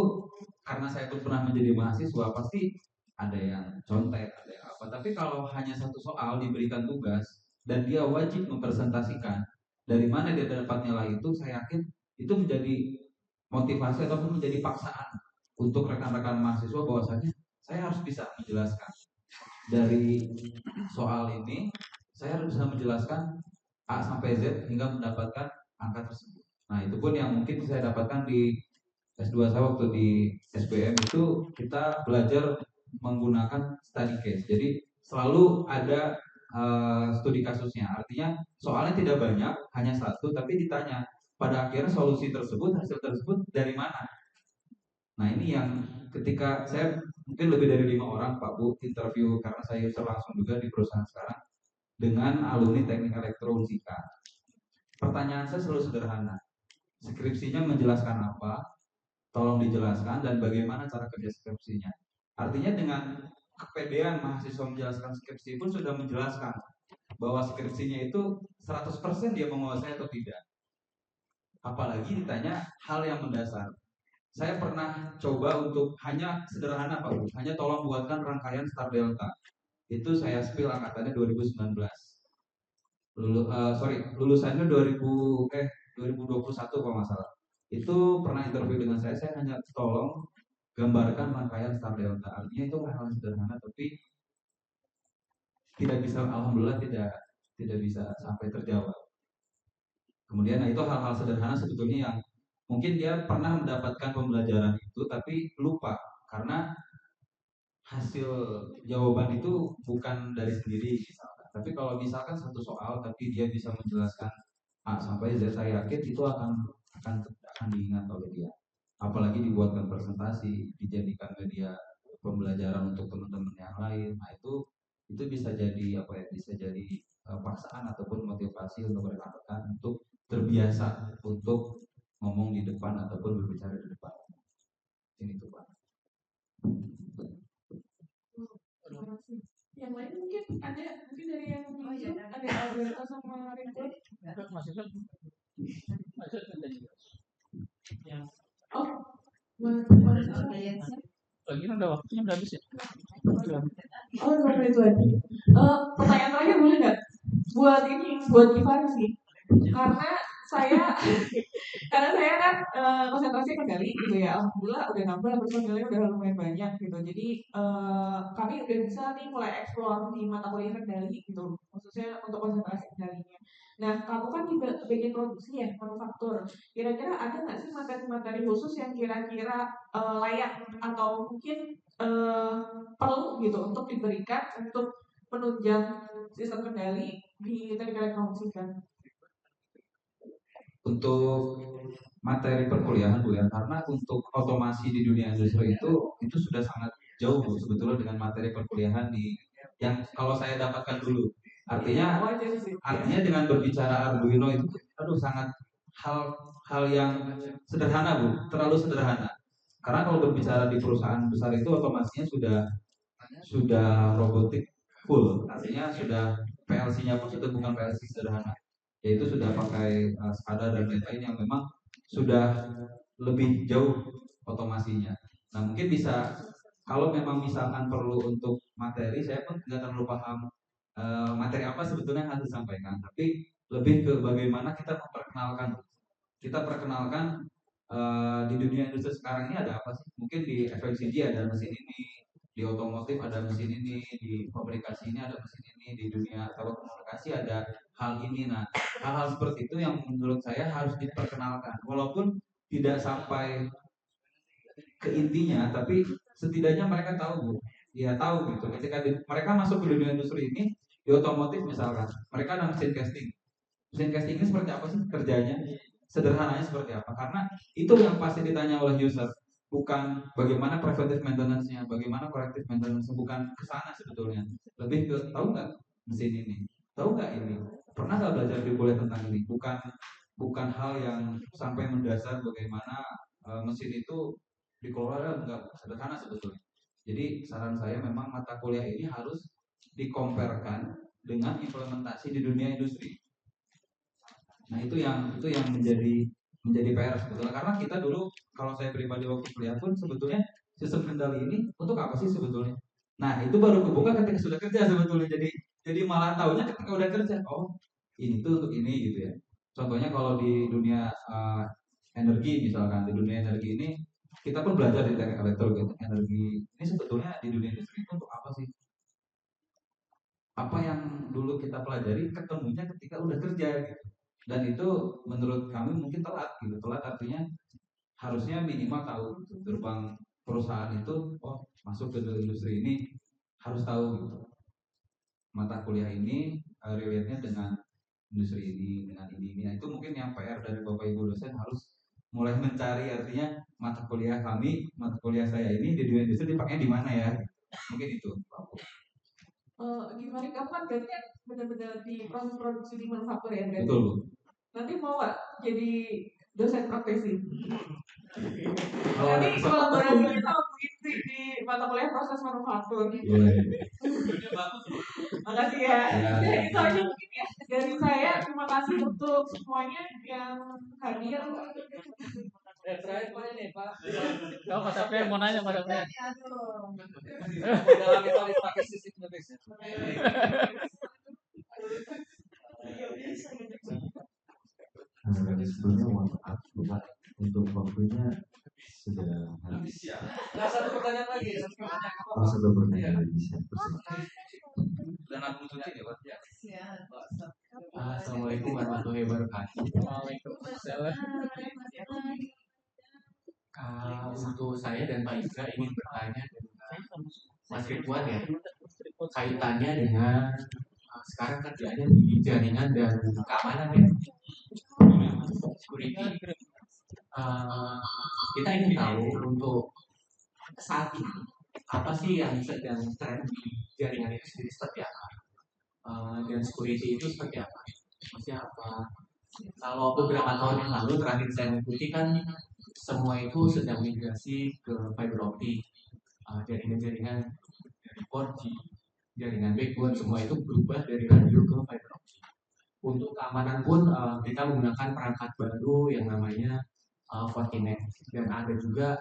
karena saya pun pernah menjadi mahasiswa, pasti ada yang contek, ada yang apa. Tapi kalau hanya satu soal diberikan tugas, dan dia wajib mempresentasikan dari mana dia dapat nilai itu, saya yakin itu menjadi motivasi ataupun menjadi paksaan untuk rekan-rekan mahasiswa bahwasanya saya harus bisa menjelaskan dari soal ini, saya harus bisa menjelaskan A sampai Z hingga mendapatkan angka tersebut. Nah, itu pun yang mungkin saya dapatkan di S2 saya waktu di SBM itu kita belajar menggunakan study case. Jadi selalu ada studi kasusnya. Artinya soalnya tidak banyak, hanya satu, tapi ditanya pada akhirnya solusi tersebut, hasil tersebut dari mana. Nah, ini yang ketika saya mungkin lebih dari 5 orang Pak Bu interview, karena saya user langsung juga di perusahaan sekarang dengan alumni teknik elektro Unsika. Pertanyaan saya selalu sederhana. Skripsinya menjelaskan apa? Tolong dijelaskan, dan bagaimana cara kerja skripsinya. Artinya dengan kepedean mahasiswa menjelaskan skripsi pun sudah menjelaskan bahwa skripsinya itu 100% dia menguasai atau tidak. Apalagi ditanya hal yang mendasar. Saya pernah coba untuk hanya sederhana Pak Bu, hanya tolong buatkan rangkaian star delta. Itu saya spill angkatannya 2019. Lulusannya 2021 kalau nggak salah. Itu pernah interview dengan saya hanya tolong gambarkan rangkaian star delta. Artinya itu hal sederhana, tapi tidak bisa, alhamdulillah tidak bisa sampai terjawab. Kemudian itu hal-hal sederhana sebetulnya yang mungkin dia pernah mendapatkan pembelajaran itu tapi lupa karena hasil jawaban itu bukan dari sendiri misalkan. Tapi kalau misalkan satu soal tapi dia bisa menjelaskan A sampai Z, saya yakin itu akan diingat oleh dia. Apalagi dibuatkan presentasi, dijadikan media pembelajaran untuk teman-teman yang lain. Nah, itu bisa jadi bisa jadi paksaan ataupun motivasi untuk rekan-rekan untuk terbiasa untuk ngomong di depan ataupun berbicara di depan. Ini tuh Pak. Yang lain mungkin dari yang ada Alberta sama Ridwan. Lagi udah waktunya udah habis ya. Sama Ridwan. Pertanyaan terakhir boleh nggak? Buat Kifari sih. Karena saya kan konsentrasi kendali gitu ya. Alhamdulillah udah nambah personilnya udah lumayan banyak gitu. Jadi kami udah bisa nih mulai explore di mata kuliah kendali gitu. Khususnya untuk konsentrasi kendalinya. Nah, kamu kan juga bikin produksi ya, manufaktur. Kira-kira ada nggak sih materi-materi khusus yang kira-kira layak atau mungkin perlu gitu untuk diberikan untuk menunjang sistem kendali di teknik elektronika? Untuk materi perkuliahan Bu ya, karena untuk otomasi di dunia industri itu sudah sangat jauh Bu sebetulnya dengan materi perkuliahan yang kalau saya dapatkan dulu. Artinya dengan berbicara Arduino itu sangat hal yang sederhana Bu, terlalu sederhana. Karena kalau berbicara di perusahaan besar itu otomasinya sudah robotik full, artinya sudah PLC-nya pun sudah bukan PLC sederhana, yaitu sudah pakai SCADA dan lain-lain yang memang sudah lebih jauh otomasinya. Nah, mungkin bisa kalau memang misalkan perlu untuk materi, saya pun tidak terlalu paham materi apa sebetulnya yang harus disampaikan, tapi lebih ke bagaimana kita perkenalkan di dunia industri sekarang ini ada apa sih? Mungkin di FMCG ada mesin ini, di otomotif ada mesin ini, di komunikasi ini ada mesin ini, di dunia telekomunikasi ada hal ini. Nah, hal-hal seperti itu yang menurut saya harus diperkenalkan, walaupun tidak sampai ke intinya, tapi setidaknya mereka tahu gitu. Ketika mereka masuk ke dunia industri ini, di otomotif misalkan, mereka ada mesin casting. Mesin casting ini seperti apa sih kerjanya? Sederhananya seperti apa? Karena itu yang pasti ditanya oleh user. bukan bagaimana preventive maintenance-nya, bagaimana corrective maintenance, bukan ke sana sebetulnya. Lebih ke tahu nggak mesin ini, tahu nggak ini, pernah nggak belajar di kuliah tentang ini. Bukan hal yang sampai mendasar bagaimana mesin itu dikelola, nggak sederhana sebetulnya. Jadi saran saya memang mata kuliah ini harus dikomparkan dengan implementasi di dunia industri. Nah itu yang menjadi PR sebetulnya, karena kita dulu, kalau saya pribadi waktu kuliah pun sebetulnya sistem kendali ini untuk apa sih sebetulnya. Nah itu baru kebuka ketika sudah kerja sebetulnya, jadi malah tahunya ketika udah kerja, oh ini tuh untuk ini gitu ya. Contohnya kalau di dunia energi misalkan, di dunia energi ini kita pun belajar di teknik elektro gitu. Energi ini sebetulnya di dunia industri itu untuk apa sih? Apa yang dulu kita pelajari ketemunya ketika udah kerja gitu. Dan itu menurut kami mungkin telat gitu. Telat artinya harusnya minimal tahu gerbang perusahaan itu, oh masuk ke industri ini harus tahu gitu. Mata kuliah ini relate-nya dengan industri ini, dengan ini. Nah itu mungkin yang PR dari Bapak Ibu dosen harus mulai mencari, artinya mata kuliah kami, mata kuliah saya ini di dunia industri dipakainya di mana ya? Mungkin itu. Gimana kamu kan berarti kan benar-benar di proses produksi di manufaktur ya berarti. Betul. Nanti mau nggak jadi dosen profesi? Kalau Nanti kolaborasinya sama Bu Indri di mata kuliah proses manufaktur. Makasih ya. Ya itu aja mungkin ya dari saya. Terima kasih untuk semuanya yang hadir. Terakhir mana nih Pak? Kau Mas April mau nanya Mas April. Dalam itu pakai sistem Indonesia. Sebelumnya mohon maaf Bapak, untuk waktunya sudah habis. Nah, satu pertanyaan lagi. Satu pertanyaan lagi saya Dan aku tutup ya Pak. Assalamualaikum warahmatullahi wabarakatuh. Waalaikumsalam. Untuk saya dan Pak Isra ingin bertanya dengan Mas Ridwan ya, kaitannya dengan sekarang kerjanya di jaringan dan keamanan ya, security. Kita ingin tahu untuk saat ini apa sih yang sedang tren di jaringan itu sendiri seperti apa, dan security itu seperti apa? Maksudnya apa? Kalau beberapa tahun yang lalu terakhir saya mengikuti kan semua itu sedang migrasi ke fiber optik, jaringan-jaringan dari 4G, jaringan backbone, semua itu berubah dari radio ke fiber optik. Untuk keamanan pun kita menggunakan perangkat baru yang namanya Fortinet, dan ada juga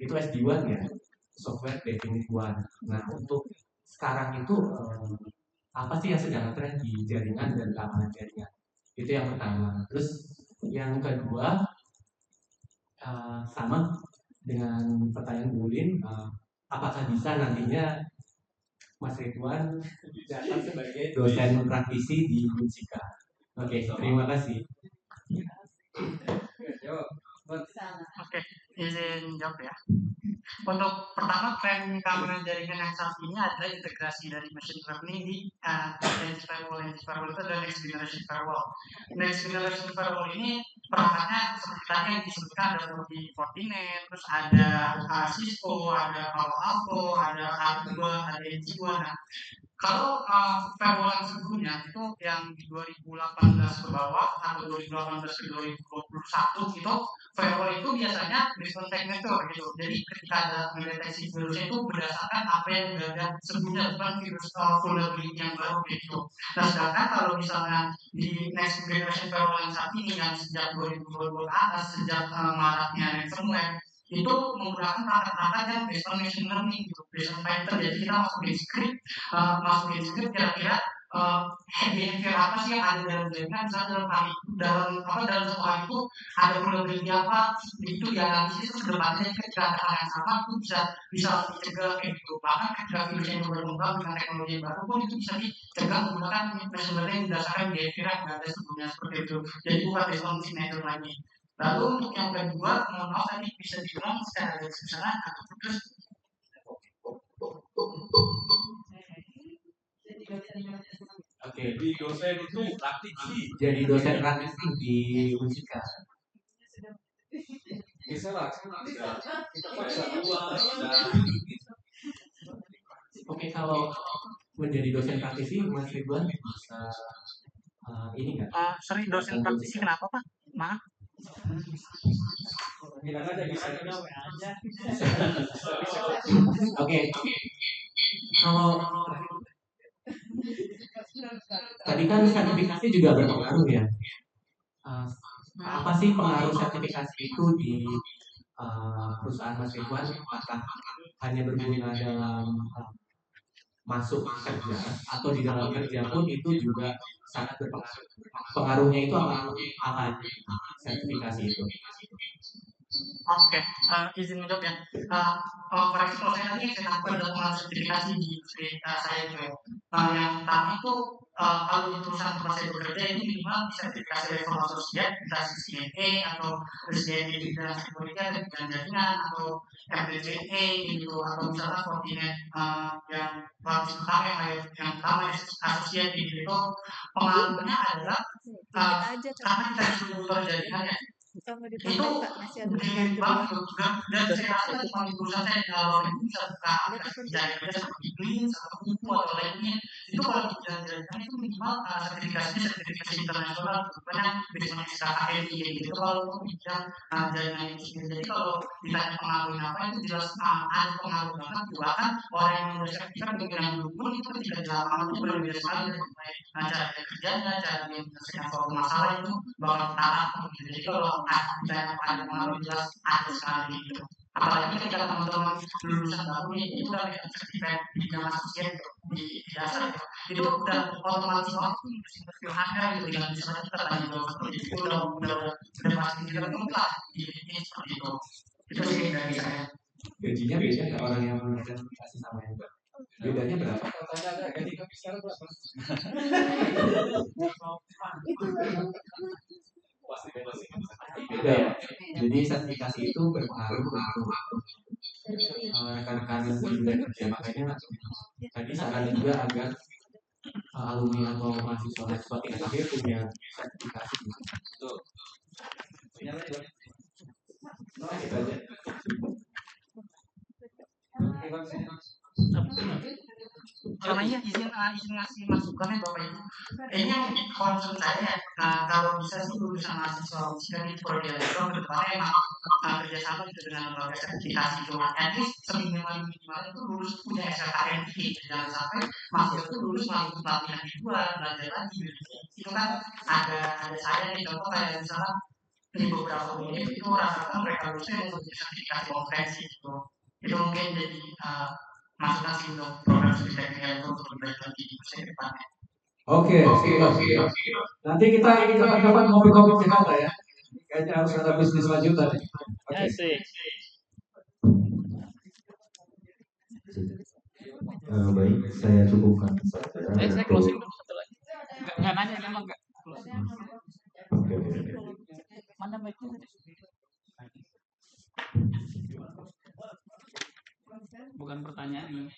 itu SD-WAN ya, software definite WAN. Nah untuk sekarang itu apa sih yang sedang tren di jaringan dan keamanan jaringan? Itu yang pertama. Terus yang kedua, sama dengan pertanyaan Bu Lin, apakah bisa nantinya Mas Ridwan datang sebagai dosen praktisi di Unsika? Oke, terima kasih. Oke, izin jawab ya. Untuk pertama, tren keamanan jaringan yang saat ini adalah integrasi dari machine learning di Edge Firewall. Edge Firewall itu adalah next generation firewall. Next generation firewall ini perangkatnya seperti tadi yang disebutkan, ada Fortinet, terus ada Cisco, ada Palo Alto, ada A2, ada NG2. Nah, kalau firewall yang sebelumnya itu yang di 2018 ke bawah atau 2018 ke 2021 itu firewall itu biasanya based on signature gitu. Jadi ketika ada mendeteksi virusnya itu berdasarkan apa yang sudah ada sebelumnya, bukan virus vulnerability yang baru gitu. Nah sedangkan kalau misalnya di next generation firewall yang saat ini yang sejak 2022 ke atas, sejak maraknya ransomware, itu menggunakan perangkat-perangkat yang based on machine learning gitu, based on Python. Jadi kita masukin script kira-kira behavior apa sih yang ada dalam jaringan, misalnya dalam satu hal itu ada vulnerability apa, itu dianalisis terus kedepannya ketika ada hal yang sama itu bisa dicegah kayak gitu. Bahkan ketika virus yang berkembang dengan teknologi yang baru pun itu bisa dicegah menggunakan machine learning berdasarkan behavior yang ada sebelumnya seperti itu. Jadi bukan based on signature lagi. Lalu untuk yang kedua, mohon maaf tadi bisa diulang secara garis besar atau terus. Oke, di dosen itu praktisi. Jadi dosen praktisi di Unsika. Bisa lah, kita paksa dua. Oke, kalau menjadi dosen praktisi, Mas Ridwan bisa ini nggak? Sorry, dosen praktisi kenapa Pak? Maaf. Bilang aja bisa aja. Oke. Kalau tadi kan sertifikasi juga berpengaruh ya. Apa sih pengaruh sertifikasi itu di perusahaan Mas Ridwan? Apakah hanya berguna dalam masuk kerja atau di dalam kerja pun itu juga sangat berpengaruh. Pengaruhnya itu apa sertifikasi itu? Oke, izin menjawab ya. Koreksi kalau saya tadi saya takut ada pengaruh sertifikasi di saya juga. Yang pertama itu kalau di perusahaan tempat saya bekerja ini minimal sertifikasi level associate, bisa CCNA atau CCNA di bidang security atau bidang jaringan atau MBCA gitu atau misalnya koordinat yang bagus pertama yang pertama associate gitu itu pengaruhnya adalah karena kita disuruh jaringan ya. Itu mungkin banget dan saya rasa cuma di perusahaan saya kalau ini bisa buka jaringannya seperti Blink, seperti Kupu atau lainnya itu kalau di jaringan itu minimal sertifikasinya sertifikasi internasional bukannya biasanya SKKMI gitu kalau di bidang jaringan itu sendiri. Jadi kalau ditanya pengaruhnya apa itu jelas ada pengaruh banget bahkan orang yang menulis sertifikat dengan dulu itu ketika di lapangan itu berbeda sekali dari cara kerjanya, cara dia menyelesaikan suatu masalah itu bakal terarah gitu. Jadi kalau misalnya ada pengaruh jelas ada sekali gitu. Apalagi ketika teman-teman lulusan baru itu udah sertifikat di bidang asosiat di dasar itu udah otomatis banget itu interview HR gitu dengan misalnya kita tanya jawab itu udah pasti juga mutlak ini seperti itu. Itu sih dari saya. Gajinya beda nggak orang yang sertifikasi sama yang enggak? Bedanya berapa? Gaji kami sekarang berapa? Beda ya. Jadi sertifikasi itu berpengaruh untuk rekan-rekan yang sudah kerja. Makanya tadi sarannya juga agar alumni atau mahasiswa tingkat akhir punya sertifikasi. Betul. Namanya izin ngasih masukannya Bapak Ibu. Ini yang concern saya. Kalau bisa sih lulusan mahasiswa musik itu program ke depannya emang kerjasama gitu dengan lembaga sertifikasi itu. At least seminimal itu lulus punya SKKMI. Jangan sampai mahasiswa itu lulus malah pelatihan di luar belajar lagi. Itu kan ada saya nih contoh kayak misalnya di beberapa unit itu rata-rata mereka lulusnya untuk sertifikasi konferensi gitu. Itu mungkin jadi masukan sih untuk program studi teknik untuk lebih baik lagi di masa depannya. Oke. Nanti kita kapan-kapan ngopi-ngopi di Jakarta ya. Kayaknya harus ada bisnis lanjutan. Oke. Baik, saya cukupkan. Saya closing dulu satu lagi. Nggak nanya, memang nggak. Oke. Mana baiknya? Bukan pertanyaan ini.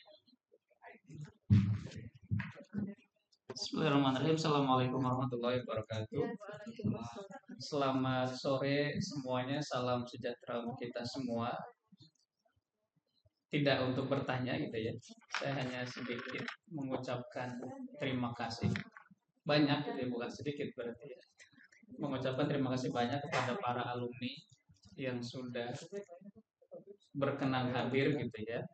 Bismillahirrahmanirrahim. Assalamualaikum warahmatullahi wabarakatuh. Selamat sore semuanya. Salam sejahtera untuk kita semua. Tidak untuk bertanya gitu ya. Saya hanya sedikit mengucapkan terima kasih banyak gitu ya, bukan sedikit berarti ya. Mengucapkan terima kasih banyak kepada para alumni yang sudah berkenan hadir gitu ya,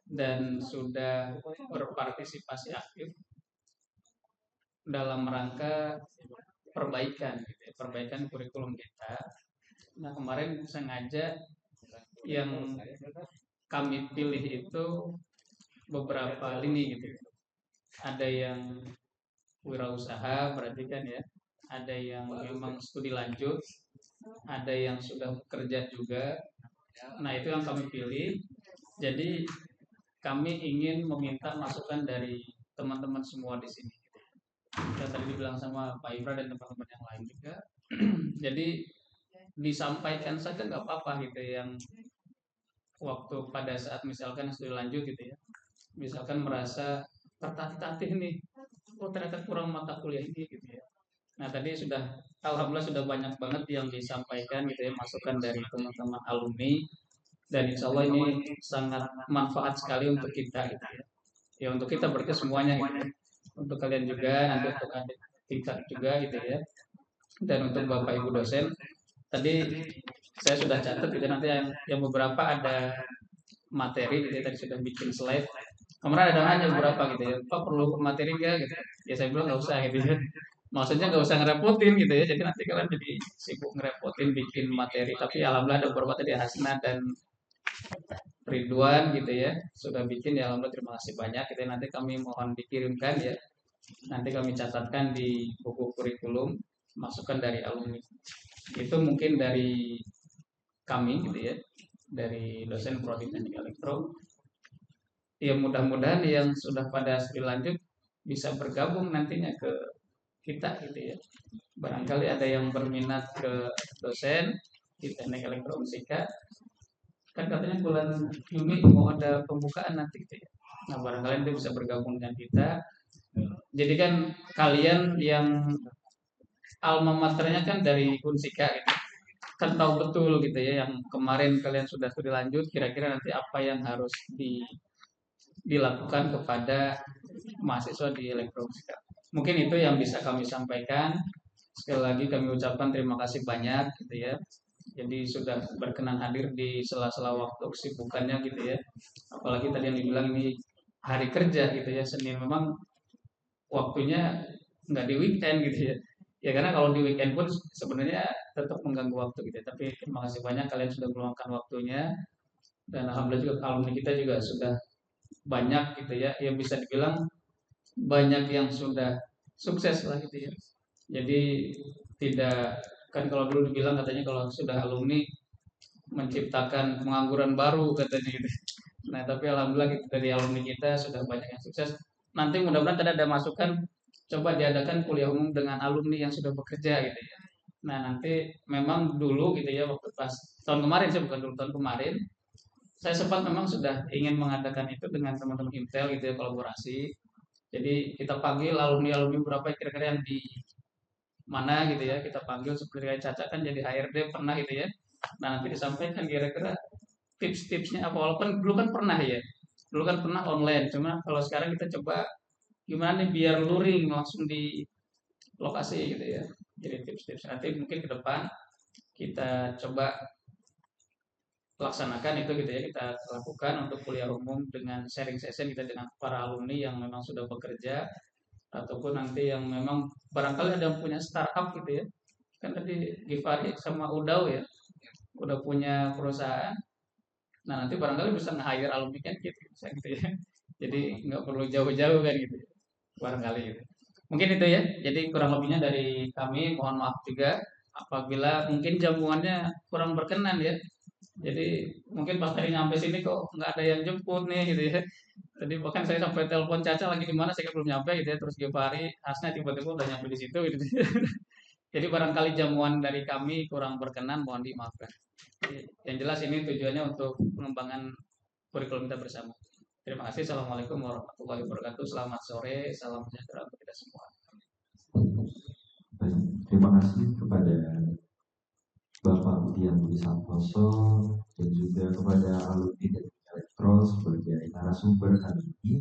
dan sudah berpartisipasi aktif dalam rangka perbaikan gitu ya, perbaikan kurikulum kita. Nah kemarin sengaja yang kami pilih itu beberapa lini gitu. Ada yang wirausaha berarti kan ya, ada yang memang studi lanjut, ada yang sudah bekerja juga. Nah itu yang kami pilih. Jadi kami ingin meminta masukan dari teman-teman semua di sini. Dan tadi dibilang sama Pak Ibra dan teman-teman yang lain juga. Jadi disampaikan saja nggak apa-apa gitu yang waktu pada saat misalkan studi lanjut gitu ya. Misalkan merasa tertatih-tatih nih, oh ternyata kurang mata kuliah ini gitu ya. Nah tadi alhamdulillah sudah banyak banget yang disampaikan gitu ya, masukan dari teman-teman alumni, dan insya Allah ini sangat manfaat sekali untuk kita gitu ya. Ya untuk kita berarti semuanya gitu ya. Untuk kalian juga, nanti untuk adik tingkat juga gitu ya. Dan untuk Bapak Ibu dosen, tadi saya sudah catat gitu nanti yang beberapa ada materi gitu ya, tadi sudah bikin slide. Kemarin ada nanya beberapa gitu ya, Pak perlu materi nggak gitu? Ya saya bilang nggak usah gitu ya. Maksudnya nggak usah ngerepotin gitu ya. Jadi nanti kalian jadi sibuk ngerepotin bikin materi. Tapi alhamdulillah ada beberapa tadi Hasna dan Ridwan gitu ya sudah bikin, ya alhamdulillah terima kasih banyak gitu ya. Nanti kami mohon dikirimkan ya. Nanti kami catatkan di buku kurikulum masukan dari alumni. Itu mungkin dari kami gitu ya, dari dosen prodi teknik elektro. Ya mudah-mudahan yang sudah pada studi lanjut bisa bergabung nantinya ke kita gitu ya. Barangkali ada yang berminat ke dosen di teknik elektromusika. Kan katanya bulan Juni mau ada pembukaan nanti gitu ya. Nah barangkali dia bisa bergabung dengan kita. Jadi kan kalian yang alma maternya kan dari Unsika gitu, kan tahu betul gitu ya, yang kemarin kalian sudah studi lanjut, kira-kira nanti apa yang harus dilakukan kepada mahasiswa di elektromusika. Mungkin itu yang bisa kami sampaikan. Sekali lagi kami ucapkan terima kasih banyak gitu ya. Jadi sudah berkenan hadir di sela-sela waktu kesibukannya gitu ya. Apalagi tadi yang dibilang ini hari kerja gitu ya, Senin memang waktunya nggak di weekend gitu ya. Ya karena kalau di weekend pun sebenarnya tetap mengganggu waktu gitu ya. Tapi terima kasih banyak kalian sudah meluangkan waktunya. Dan alhamdulillah juga alumni kita juga sudah banyak gitu ya. Yang bisa dibilang banyak yang sudah sukses lah gitu ya. Jadi tidak, kan kalau dulu dibilang katanya kalau sudah alumni menciptakan pengangguran baru katanya gitu. Nah tapi alhamdulillah dari alumni kita sudah banyak yang sukses. Nanti mudah-mudahan tadi ada masukan, coba diadakan kuliah umum dengan alumni yang sudah bekerja gitu ya. Nah nanti memang dulu gitu ya, waktu pas tahun kemarin, saya bukan dulu, tahun kemarin saya sempat memang sudah ingin mengadakan itu dengan teman-teman Intel gitu ya, kolaborasi. Jadi kita panggil alumni-alumni berapa kira-kira yang di mana gitu ya, kita panggil seperti kayak Caca kan jadi HRD pernah gitu ya. Nah nanti disampaikan kira-kira tips-tipsnya apa, walaupun dulu kan pernah ya, dulu kan pernah online, cuma kalau sekarang kita coba gimana nih biar luring langsung di lokasi gitu ya. Jadi tips-tips nanti mungkin ke depan kita coba laksanakan itu gitu ya, kita lakukan untuk kuliah umum dengan sharing session kita dengan para alumni yang memang sudah bekerja, ataupun nanti yang memang barangkali ada yang punya startup gitu ya. Kan tadi Givari sama Udau ya udah punya perusahaan. Nah nanti barangkali bisa nge-hire alumni kan gitu ya. Jadi nggak perlu jauh-jauh kan gitu ya. Barangkali gitu. Mungkin itu ya. Jadi kurang lebihnya dari kami, mohon maaf juga apabila mungkin jamuannya kurang berkenan ya. Jadi mungkin pas tadi nyampe sini kok nggak ada yang jemput nih gitu ya. Tadi bahkan saya sampai telepon Caca lagi di mana, saya belum nyampe gitu ya. Terus Givari, Hasna tiba-tiba udah nyampe di situ gitu. Jadi barangkali jamuan dari kami kurang berkenan, mohon dimaafkan. Yang jelas ini tujuannya untuk pengembangan kurikulum kita bersama. Terima kasih. Assalamualaikum warahmatullahi wabarakatuh. Selamat sore. Salam sejahtera untuk kita semua. Baik, terima kasih kepada Bapak Udian Budi Santoso dan juga kepada alumni Teknik Elektro sebagai narasumber kali ini.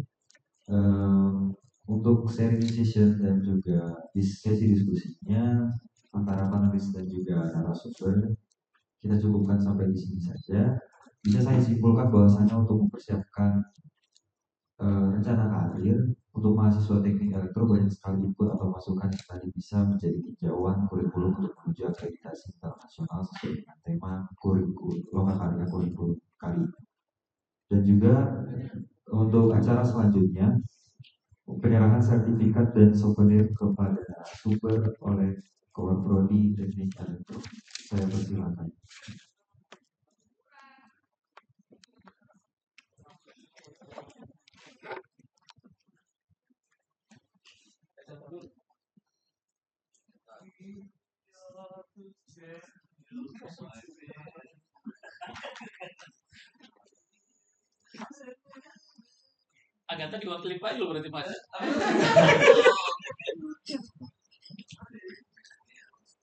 Untuk sharing session dan juga sesi diskusinya antara panelis dan juga narasumber kita cukupkan sampai di sini saja. Bisa saya simpulkan bahwasanya untuk mempersiapkan rencana karir untuk mahasiswa teknik elektro banyak sekali input atau masukan yang tadi bisa menjadi tinjauan kurikulum untuk menuju akreditasi internasional sesuai dengan tema kurikulum lokal karya kurikulum kali ini. Dan juga untuk acara selanjutnya penyerahan sertifikat dan souvenir kepada sumber oleh Koor Prodi Teknik Elektro. Saya persilakan. Agatha diwakili Pak Yul berarti Mas.